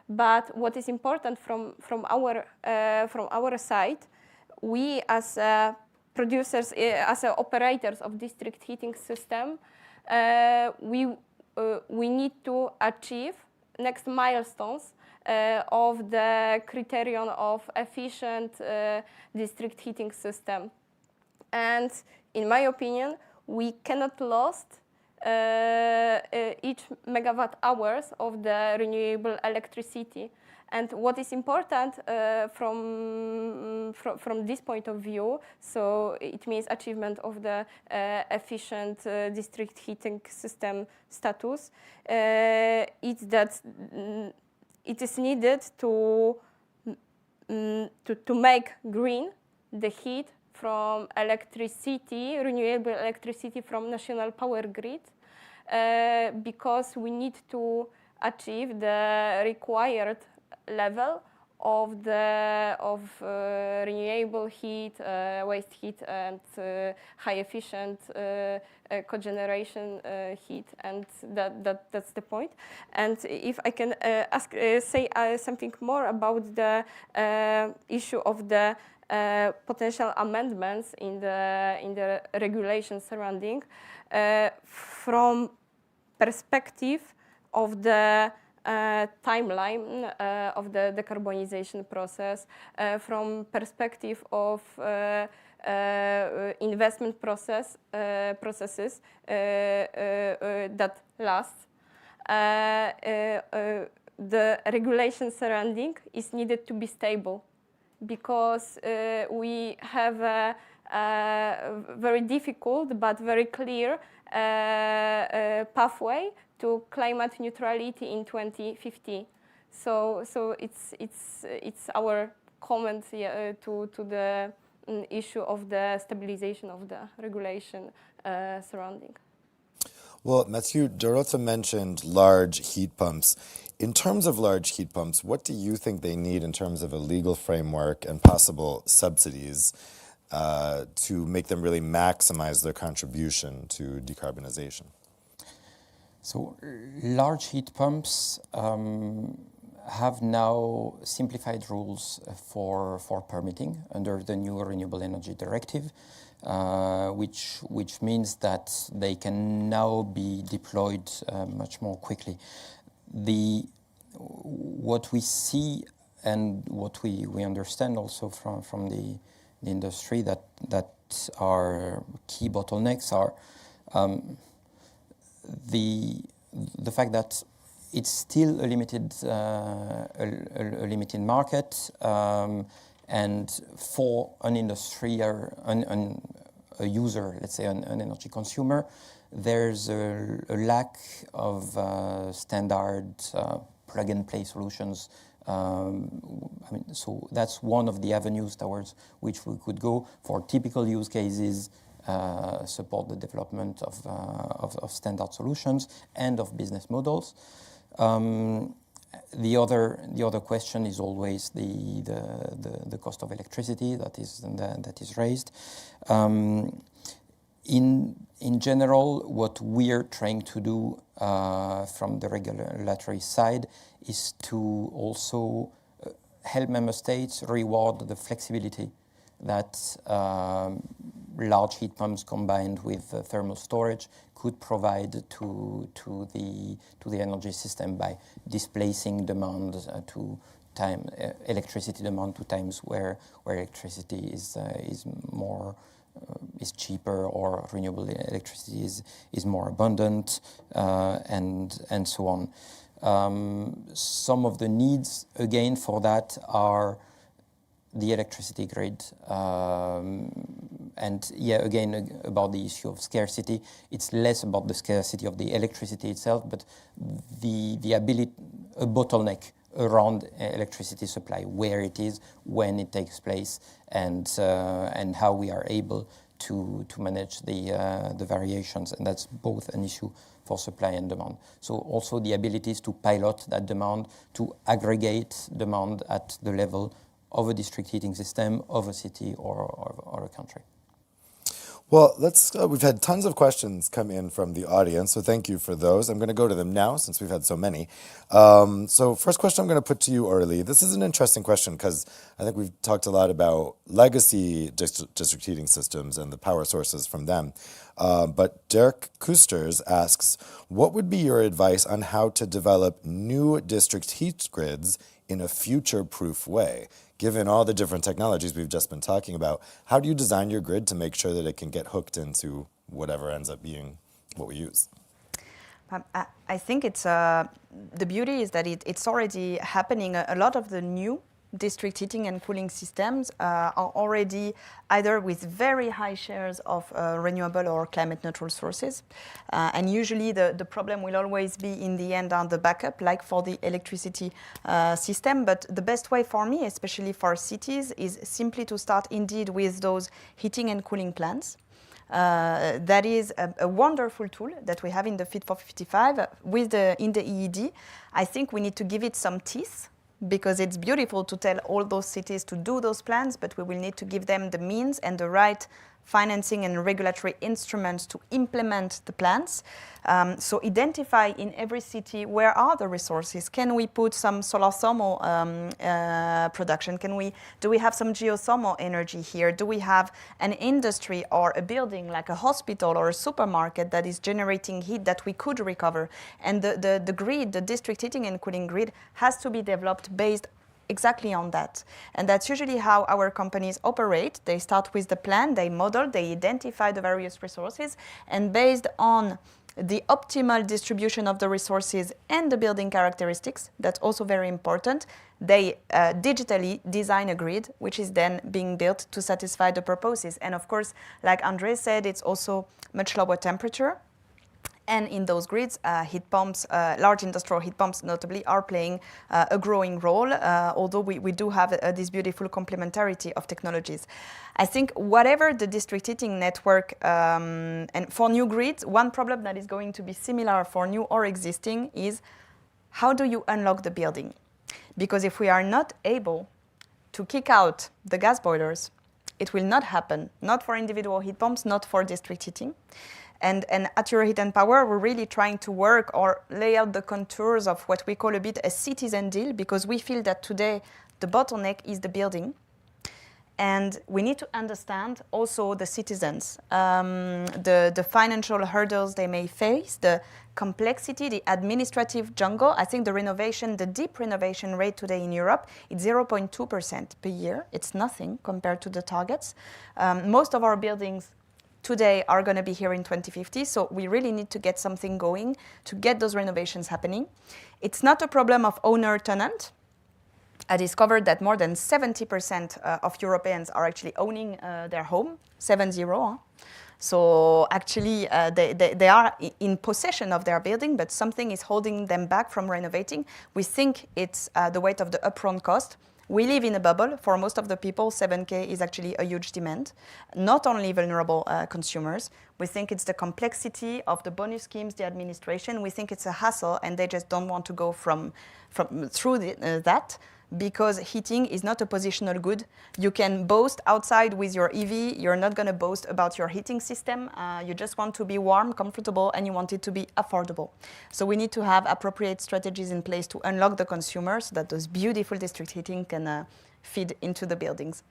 But what is important from our side, we as producers, as operators of district heating system, we need to achieve next milestones of the criterion of efficient district heating system. And in my opinion, we cannot lose each megawatt hours of the renewable electricity. And what is important from this point of view, so it means achievement of the efficient district heating system status, it's that it is needed to make green the heat from electricity, renewable electricity from national power grid, because we need to achieve the required level of renewable heat, waste heat, and high efficient cogeneration heat, and that's the point. And if I can say something more about the issue of the potential amendments in the regulation surrounding, from perspective of the timeline of the decarbonization process, from perspective of investment processes that last, the regulation surrounding is needed to be stable, because we have a very difficult but very clear pathway to climate neutrality in 2050. So it's our comment to the issue of the stabilization of the regulation surrounding. Well, Mathieu, Dorota mentioned large heat pumps. In terms of large heat pumps, what do you think they need in terms of a legal framework and possible subsidies to make them really maximize their contribution to decarbonization? So large heat pumps have now simplified rules for permitting under the new Renewable Energy Directive, which means that they can now be deployed much more quickly. What we see and what we understand also from the industry that are key bottlenecks are the fact that it's still a limited market, and for an industry or a user, let's say an energy consumer, there's a lack of standard plug-and-play solutions. So that's one of the avenues towards which we could go for typical use cases. Support the development of standard solutions and of business models. The other question is always the cost of electricity that is raised. In general, what we are trying to do from the regulatory side is to also help member states reward the flexibility that large heat pumps combined with thermal storage could provide to the energy system by displacing demand electricity demand to times where electricity is cheaper or renewable electricity is more abundant, and so on. Some of the needs again for that are the electricity grid, and again about the issue of scarcity. It's less about the scarcity of the electricity itself, but the ability, a bottleneck around electricity supply, where it is, when it takes place, and how we are able to manage the variations, and that's both an issue for supply and demand. So also the abilities to pilot that demand, to aggregate demand at the level of a district heating system, of a city or a country. Well, we've had tons of questions come in from the audience, so thank you for those. I'm going to go to them now since we've had so many. So first question I'm going to put to you, Orly. This is an interesting question because I think we've talked a lot about legacy district heating systems and the power sources from them. But Dirk Koesters asks, what would be your advice on how to develop new district heat grids in a future-proof way? Given all the different technologies we've just been talking about, how do you design your grid to make sure that it can get hooked into whatever ends up being what we use? I think it's the beauty is that it's already happening. A lot of the new district heating and cooling systems are already either with very high shares of renewable or climate neutral sources. And usually the problem will always be in the end on the backup, like for the electricity system. But the best way for me, especially for cities, is simply to start indeed with those heating and cooling plants. That is a wonderful tool that we have in the Fit for 55 in the EED. I think we need to give it some teeth, because it's beautiful to tell all those cities to do those plans, but we will need to give them the means and the right financing and regulatory instruments to implement the plans. So identify in every city where are the resources. Can we put some solar thermal production? Do we have some geothermal energy here? Do we have an industry or a building like a hospital or a supermarket that is generating heat that we could recover? And the grid, the district heating and cooling grid, has to be developed based exactly on that. And that's usually how our companies operate. They start with the plan, they model, they identify the various resources, and based on the optimal distribution of the resources and the building characteristics. That's also very important. They digitally design a grid, which is then being built to satisfy the purposes. And of course, like André said, it's also much lower temperature. And in those grids, heat pumps, large industrial heat pumps notably, are playing a growing role, although we do have this beautiful complementarity of technologies. I think whatever the district heating network, and for new grids, one problem that is going to be similar for new or existing is how do you unlock the building? Because if we are not able to kick out the gas boilers, it will not happen, not for individual heat pumps, not for district heating. And at Euroheat and Power, we're really trying to work or lay out the contours of what we call a bit a citizen deal, because we feel that today the bottleneck is the building. And we need to understand also the citizens, the financial hurdles they may face, the complexity, the administrative jungle. I think the deep renovation rate today in Europe, it's 0.2% per year. It's nothing compared to the targets. Most of our buildings today are going to be here in 2050, so we really need to get something going to get those renovations happening. It's not a problem of owner-tenant. I discovered that more than 70% of Europeans are actually owning their home, 7-0. So actually, they are in possession of their building, but something is holding them back from renovating. We think it's the weight of the upfront cost. We live in a bubble. For most of the people, 7K is actually a huge demand. Not only vulnerable consumers. We think it's the complexity of the bonus schemes, the administration. We think it's a hassle, and they just don't want to go through that, because heating is not a positional good. You can boast outside with your EV. You're not going to boast about your heating system. You just want to be warm, comfortable, and you want it to be affordable. So we need to have appropriate strategies in place to unlock the consumer so that those beautiful district heating can feed into the buildings.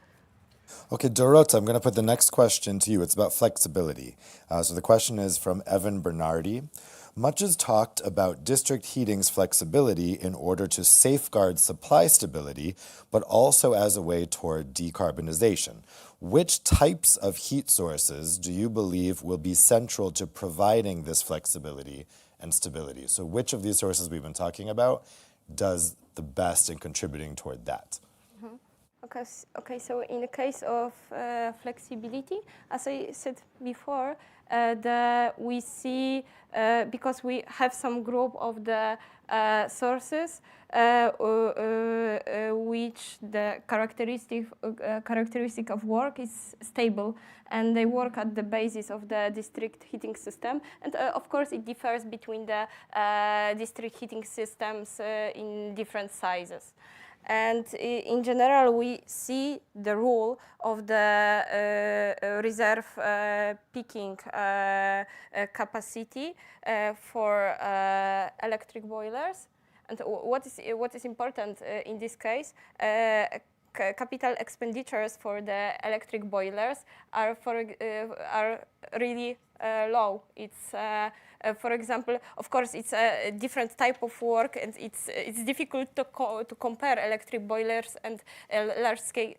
Okay, Dorota, I'm going to put the next question to you. It's about flexibility. So the question is from Evan Bernardi. Much is talked about district heating's flexibility in order to safeguard supply stability, but also as a way toward decarbonization. Which types of heat sources do you believe will be central to providing this flexibility and stability? So which of these sources we've been talking about does the best in contributing toward that? Okay, so in the case of flexibility, as I said before, we see, because we have some group of the sources which the characteristic of work is stable, and they work at the basis of the district heating system. And of course, it differs between the district heating systems in different sizes. And in general, we see the role of the reserve peaking capacity for electric boilers. And what is important in this case, capital expenditures for the electric boilers are really low. It's for example, of course, it's a different type of work, and it's difficult to compare electric boilers and large-scale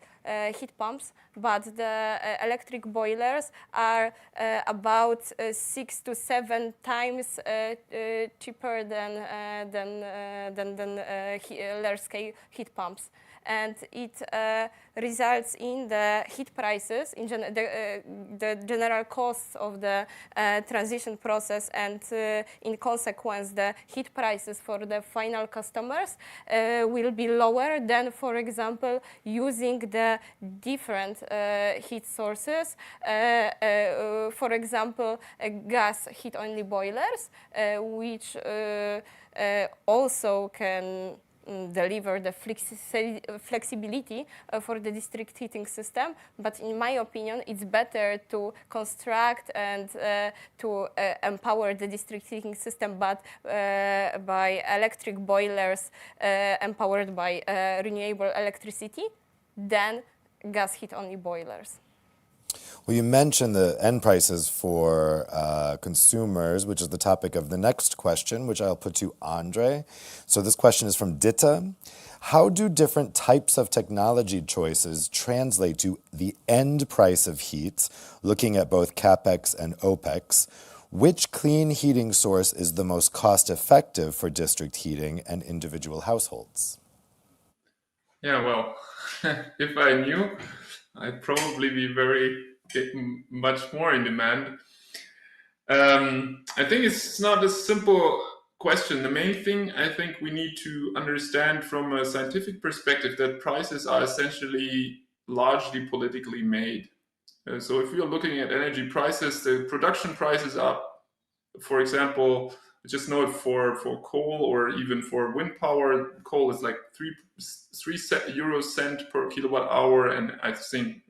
heat pumps. But the electric boilers are about 6 to 7 times cheaper than large-scale heat pumps. And it results in the heat prices, in the general costs of the transition process, and in consequence, the heat prices for the final customers will be lower than, for example, using the different heat sources, for example, gas heat-only boilers, which also can deliver the flexibility for the district heating system. But in my opinion, it's better to construct and to empower the district heating system, but by electric boilers empowered by renewable electricity than gas heat-only boilers. Well, you mentioned the end prices for consumers, which is the topic of the next question, which I'll put to Andre. So this question is from Ditta. How do different types of technology choices translate to the end price of heat, looking at both CapEx and OpEx? which clean heating source is the most cost-effective for district heating and individual households? Yeah, well, if I knew, I'd probably be much more in demand. I think it's not a simple question. The main thing I think we need to understand from a scientific perspective that prices are essentially largely politically made. So if you're looking at energy prices, the production prices are, for example, just note for coal or even for wind power, coal is like 3 euro cent per kilowatt hour, and I think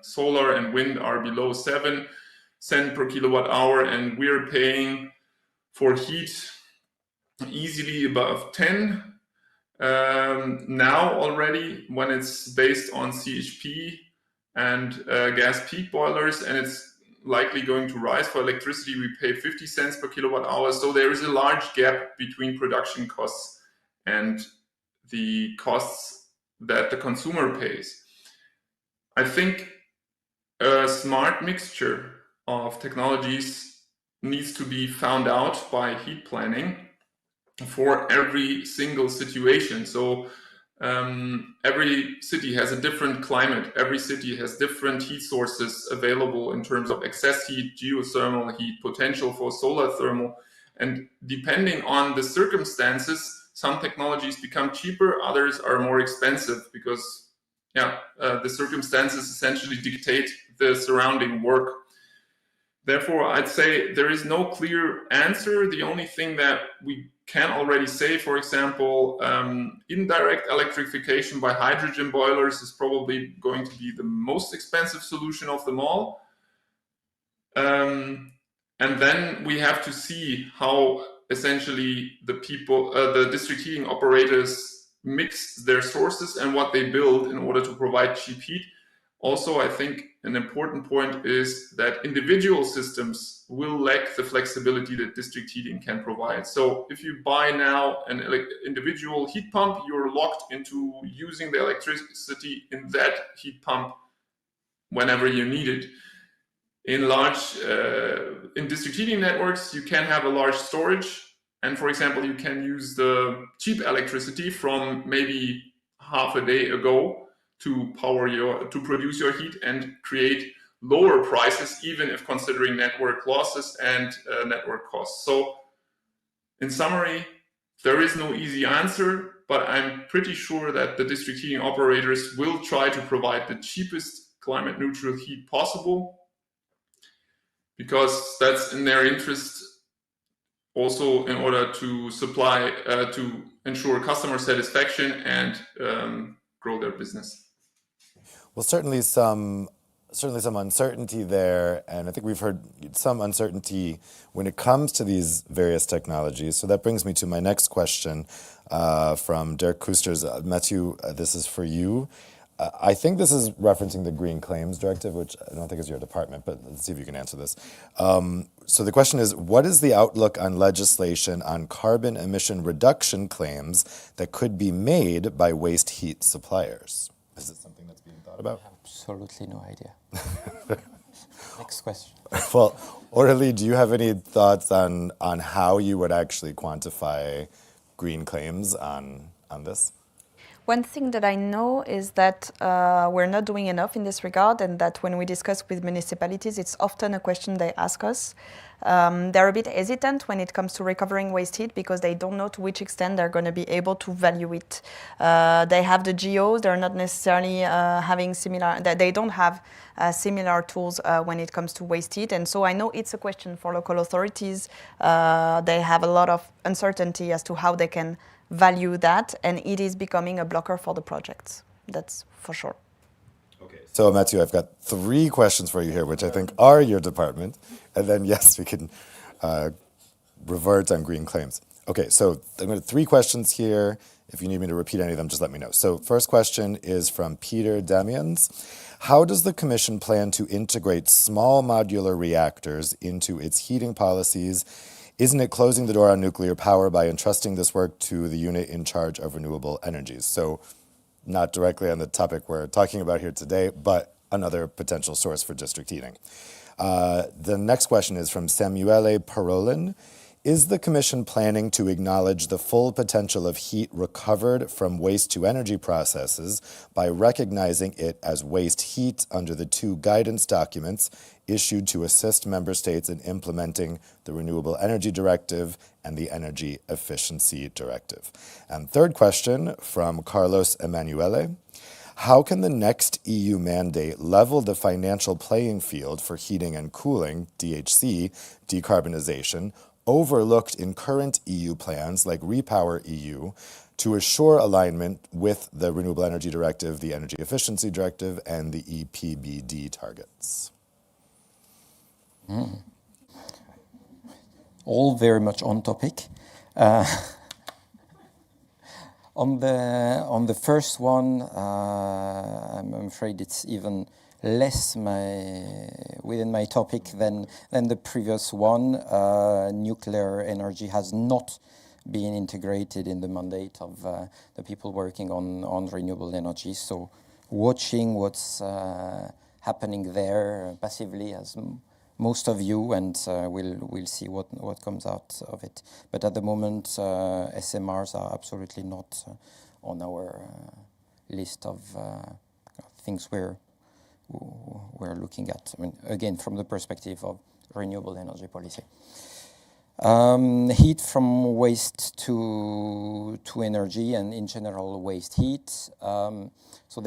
solar and wind are below 7 cents per kilowatt hour, and we're paying for heat easily above 10 now already, when it's based on CHP and gas peak boilers, and it's likely going to rise. For electricity, we pay 50 cents per kilowatt hour. So there is a large gap between production costs and the costs that the consumer pays. I think a smart mixture of technologies needs to be found out by heat planning for every single situation. So every city has a different climate. Every city has different heat sources available in terms of excess heat, geothermal heat, potential for solar thermal. And depending on the circumstances, some technologies become cheaper, others are more expensive because the circumstances essentially dictate the surrounding work. Therefore, I'd say there is no clear answer. The only thing that we can already say, for example, indirect electrification by hydrogen boilers is probably going to be the most expensive solution of them all. And then we have to see how essentially the district heating operators mix their sources and what they build in order to provide cheap heat. Also, I think an important point is that individual systems will lack the flexibility that district heating can provide. So if you buy now an individual heat pump, you're locked into using the electricity in that heat pump whenever you need it. In district heating networks, you can have a large storage. And for example, you can use the cheap electricity from maybe half a day ago to produce your heat and create lower prices, even if considering network losses and network costs. So in summary, there is no easy answer, but I'm pretty sure that the district heating operators will try to provide the cheapest climate neutral heat possible, because that's in their interest, also in order to supply, to ensure customer satisfaction and grow their business. Well, certainly some uncertainty there, and I think we've heard some uncertainty when it comes to these various technologies. So that brings me to my next question from Dirk Koesters. Matthew, this is for you. I think this is referencing the Green Claims Directive, which I don't think is your department, but let's see if you can answer this. So the question is, what is the outlook on legislation on carbon emission reduction claims that could be made by waste heat suppliers? Is it something that's being thought about? Absolutely no idea. Next question. Well, Aurélie, do you have any thoughts on how you would actually quantify green claims on this? One thing that I know is that we're not doing enough in this regard, and that when we discuss with municipalities, it's often a question they ask us. They're a bit hesitant when it comes to recovering waste heat because they don't know to which extent they're going to be able to value it. They have the GOs, they're not necessarily having similar, they don't have similar tools when it comes to waste heat. And so I know it's a question for local authorities. They have a lot of uncertainty as to how they can value that, and it is becoming a blocker for the projects. That's for sure. Okay. So Matthew, I've got 3 questions for you here, which I think are your department. And then, yes, we can revert on green claims. Okay, so I'm going to 3 questions here. If you need me to repeat any of them, just let me know. So first question is from Peter Damians. How does the Commission plan to integrate small modular reactors into its heating policies? Isn't it closing the door on nuclear power by entrusting this work to the unit in charge of renewable energies? So not directly on the topic we're talking about here today, but another potential source for district heating. The next question is from Samuele Parolin. Is the Commission planning to acknowledge the full potential of heat recovered from waste-to-energy processes by recognizing it as waste heat under the two guidance documents issued to assist member states in implementing the Renewable Energy Directive and the Energy Efficiency Directive? And third question from Carlos Emanuele. How can the next EU mandate level the financial playing field for heating and cooling, DHC, decarbonization, overlooked in current EU plans like Repower EU, to assure alignment with the Renewable Energy Directive, the Energy Efficiency Directive, and the EPBD targets? All very much on topic. On the first one, I'm afraid it's even less within my topic than the previous one. Nuclear energy has not been integrated in the mandate of the people working on renewable energy. So watching what's happening there passively as most of you, and we'll see what comes out of it. But at the moment, SMRs are absolutely not on our list of things we're looking at. I mean, again, from the perspective of renewable energy policy. Heat from waste to energy, and in general waste heat. So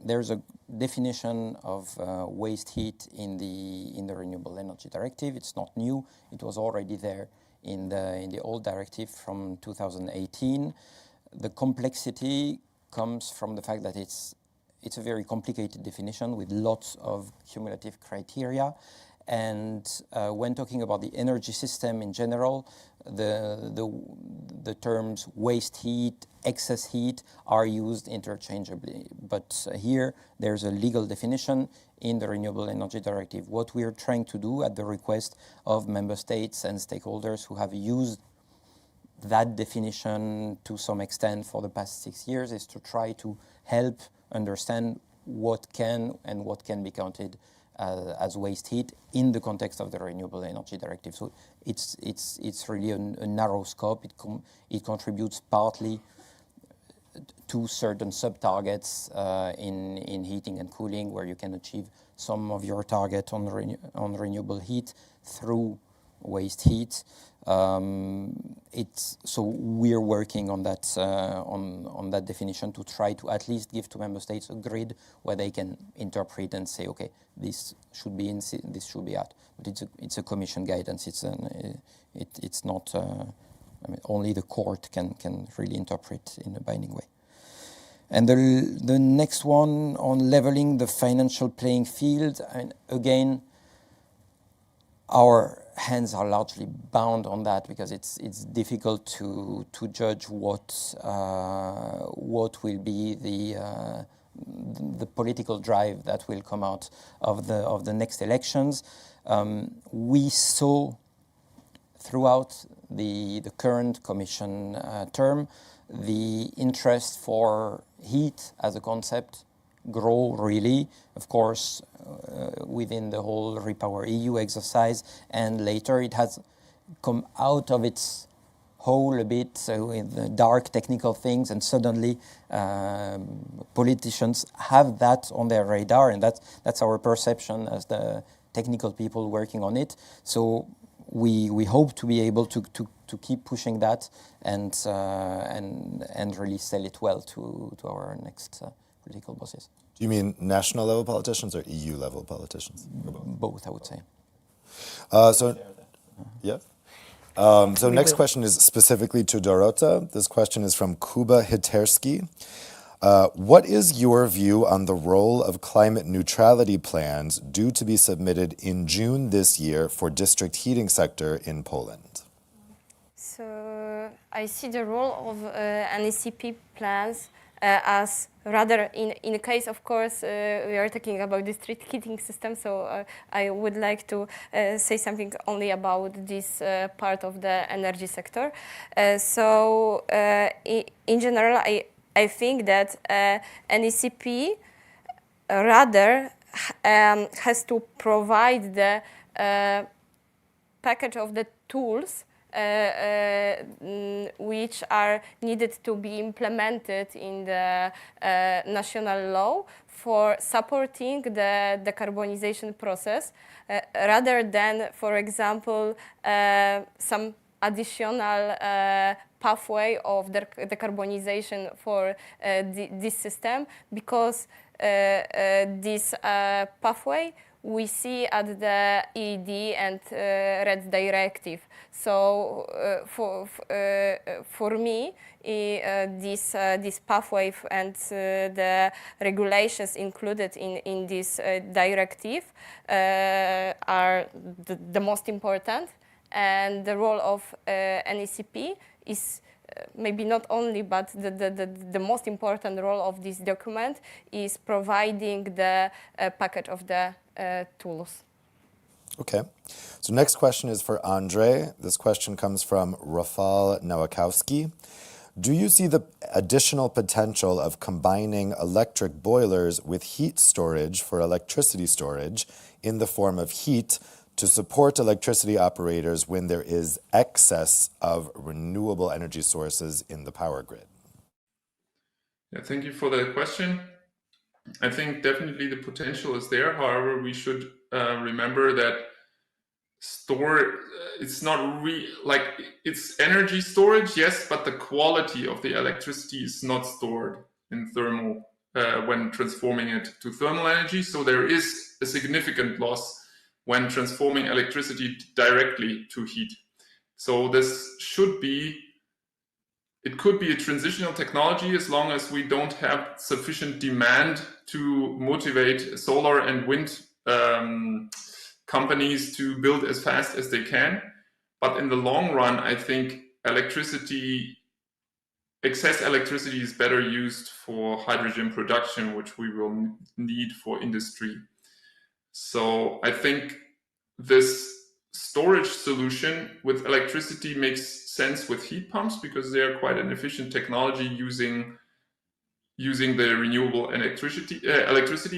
there's a definition of waste heat in the Renewable Energy Directive. It's not new. It was already there in the old directive from 2018. The complexity comes from the fact that it's a very complicated definition with lots of cumulative criteria. And when talking about the energy system in general, the terms waste heat, excess heat are used interchangeably. But here there's a legal definition in the Renewable Energy Directive. What we are trying to do at the request of member states and stakeholders who have used that definition to some extent for the past 6 years is to try to help understand what can be counted as waste heat in the context of the Renewable Energy Directive. So it's really a narrow scope. It contributes partly to certain sub-targets in heating and cooling, where you can achieve some of your target on renewable heat through waste heat. So we're working on that definition to try to at least give to member states a grid where they can interpret and say, okay, this should be in, this should be out. But it's a Commission guidance. It's not. I mean, only the court can really interpret in a binding way. And the next one on leveling the financial playing field. I mean, again, our hands are largely bound on that because it's difficult to judge what will be the political drive that will come out of the next elections. We saw throughout the current Commission term the interest for heat as a concept grow really, of course, within the whole Repower EU exercise, and later it has come out of its hole a bit with the dark technical things, and suddenly politicians have that on their radar, and that's our perception as the technical people working on it. So we hope to be able to keep pushing that and really sell it well to our next political bosses. Do you mean national level politicians or EU level politicians? Both, I would say. So next question is specifically to Dorota. This question is from Kuba Hitersky. What is your view on the role of climate neutrality plans due to be submitted in June this year for district heating sector in Poland? So I see the role of NECP plans as rather in the case, of course, we are talking about district heating system, so I would like to say something only about this part of the energy sector. In general, I think that NECP rather has to provide the package of the tools which are needed to be implemented in the national law for supporting the decarbonization process, rather than, for example, some additional pathway of decarbonization for this system, because this pathway we see at the EED and RED directive. So for me, this pathway and the regulations included in this directive are the most important, and the role of NECP is maybe not only, but the most important role of this document is providing the package of the tools. Okay. So next question is for Andre. This question comes from Rafal Nowakowski. Do you see the additional potential of combining electric boilers with heat storage for electricity storage in the form of heat to support electricity operators when there is excess of renewable energy sources in the power grid? Yeah, thank you for the question. I think definitely the potential is there. However, we should remember that it's not it's energy storage, yes, but the quality of the electricity is not stored in thermal when transforming it to thermal energy. So there is a significant loss when transforming electricity directly to heat. So this could be a transitional technology as long as we don't have sufficient demand to motivate solar and wind companies to build as fast as they can. But in the long run, I think excess electricity is better used for hydrogen production, which we will need for industry. So I think this storage solution with electricity makes sense with heat pumps because they are quite an efficient technology using the renewable electricity.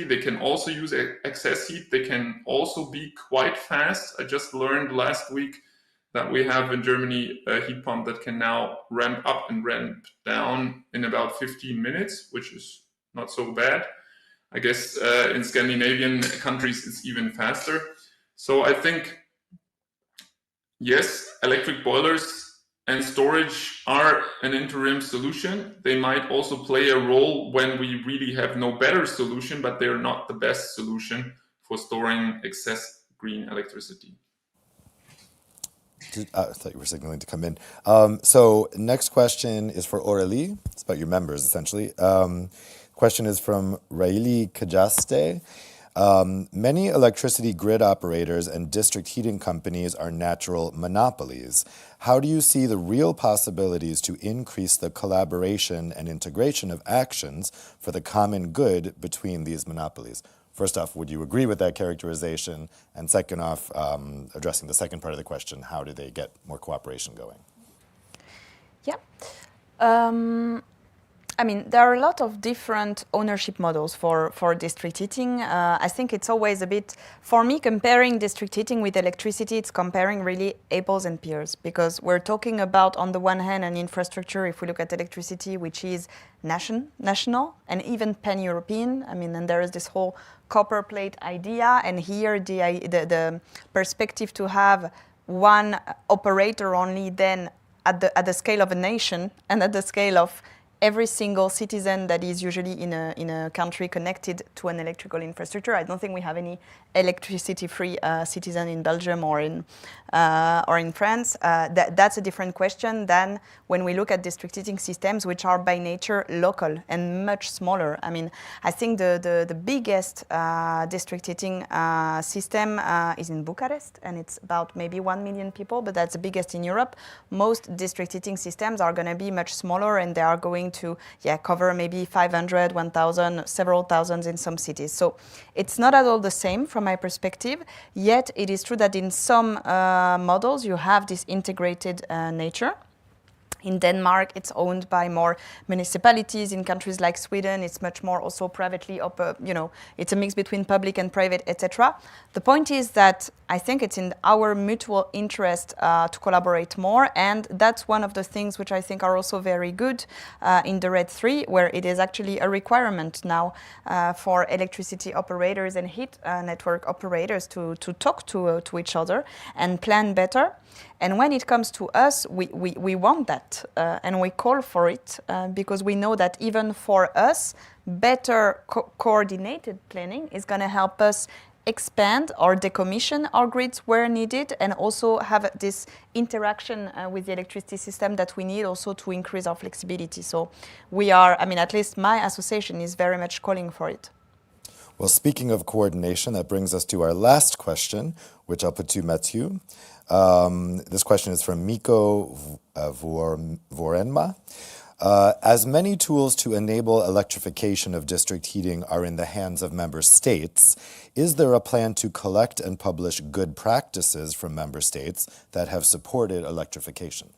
They can also use excess heat. They can also be quite fast. I just learned last week that we have in Germany a heat pump that can now ramp up and ramp down in about 15 minutes, which is not so bad. I guess in Scandinavian countries it's even faster. So I think, yes, electric boilers and storage are an interim solution. They might also play a role when we really have no better solution, but they're not the best solution for storing excess green electricity. I thought you were signaling to come in. So next question is for Aurélie. It's about your members, essentially. Question is from Raili Kajaste. Many electricity grid operators and district heating companies are natural monopolies. How do you see the real possibilities to increase the collaboration and integration of actions for the common good between these monopolies? First off, would you agree with that characterization? And second off, addressing the second part of the question, how do they get more cooperation going? Yeah. I mean, there are a lot of different ownership models for district heating. I think it's always a bit, for me, comparing district heating with electricity, it's comparing really apples and pears, because we're talking about, on the one hand, an infrastructure, if we look at electricity, which is national and even pan-European. I mean, and there is this whole copper plate idea, and here the perspective to have one operator only then at the scale of a nation and at the scale of every single citizen that is usually in a country connected to an electrical infrastructure. I don't think we have any electricity-free citizen in Belgium or in France. That's a different question than when we look at district heating systems, which are by nature local and much smaller. I mean, I think the biggest district heating system is in Bucharest, and it's about maybe 1 million people, but that's the biggest in Europe. Most district heating systems are going to be much smaller, and they are going to cover maybe 500, 1,000, several thousands in some cities. So it's not at all the same from my perspective, yet it is true that in some models you have this integrated nature. In Denmark, it's owned by more municipalities. In countries like Sweden, it's much more also privately, it's a mix between public and private, etc. The point is that I think it's in our mutual interest to collaborate more, and that's one of the things which I think are also very good in the RED 3, where it is actually a requirement now for electricity operators and heat network operators to talk to each other and plan better. And when it comes to us, we want that and we call for it because we know that even for us, better coordinated planning is going to help us expand or decommission our grids where needed and also have this interaction with the electricity system that we need also to increase our flexibility. So we are, at least my association is very much calling for it. Well, speaking of coordination, that brings us to our last question, which I'll put to Mathieu. This question is from Miko Vorenma. As many tools to enable electrification of district heating are in the hands of member states, is there a plan to collect and publish good practices from member states that have supported electrification?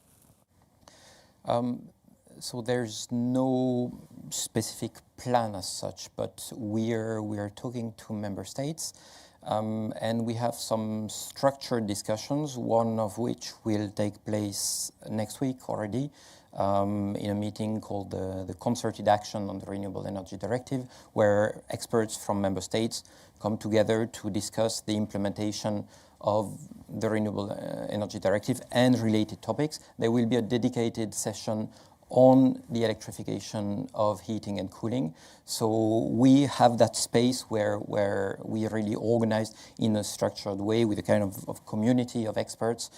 So there's no specific plan as such, but we are talking to member states. And we have some structured discussions, one of which will take place next week already in a meeting called the Concerted Action on the Renewable Energy Directive, where experts from member states come together to discuss the implementation of the Renewable Energy Directive and related topics. There will be a dedicated session on the electrification of heating and cooling. So we have that space where we really organize in a structured way with a kind of community of experts,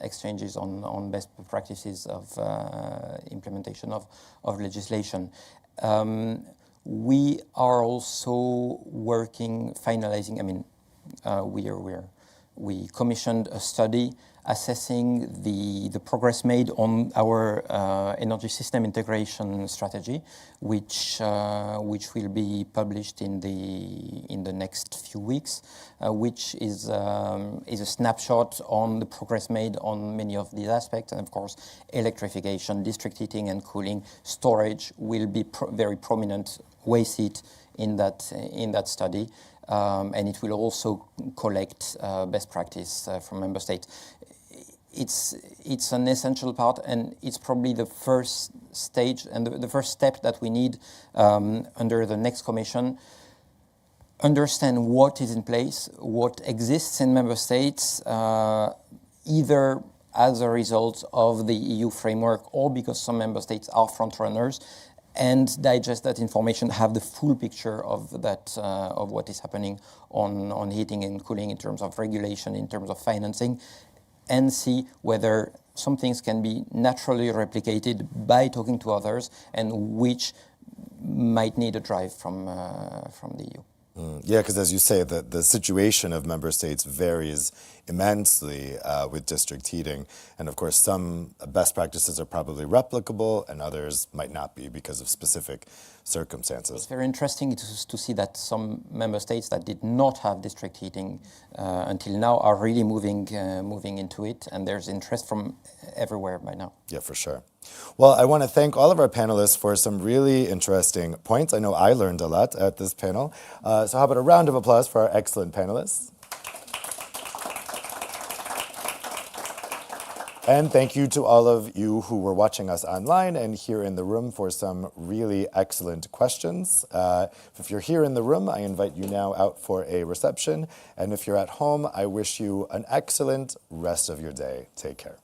exchanges on best practices of implementation of legislation. We are also working, finalizing, we commissioned a study assessing the progress made on our energy system integration strategy, which will be published in the next few weeks, which is a snapshot on the progress made on many of these aspects, and of course, electrification, district heating and cooling, storage will be very prominent waste heat in that study. And it will also collect best practice from member states. It's an essential part, and it's probably the first stage and the first step that we need under the next Commission. Understand what is in place, what exists in member states, either as a result of the EU framework or because some member states are front runners, and digest that information, have the full picture of that, of what is happening on heating and cooling in terms of regulation, in terms of financing, and see whether some things can be naturally replicated by talking to others, and which might need a drive from the EU. Yeah, because as you say, the situation of member states varies immensely with district heating. And of course, some best practices are probably replicable and others might not be because of specific circumstances. It's very interesting to see that some member states that did not have district heating until now are really moving into it, and there's interest from everywhere by now. Yeah, for sure. Well, I want to thank all of our panelists for some really interesting points. I know I learned a lot at this panel. So how about a round of applause for our excellent panelists? And thank you to all of you who were watching us online and here in the room for some really excellent questions. If you're here in the room, I invite you now out for a reception. And if you're at home, I wish you an excellent rest of your day. Take care.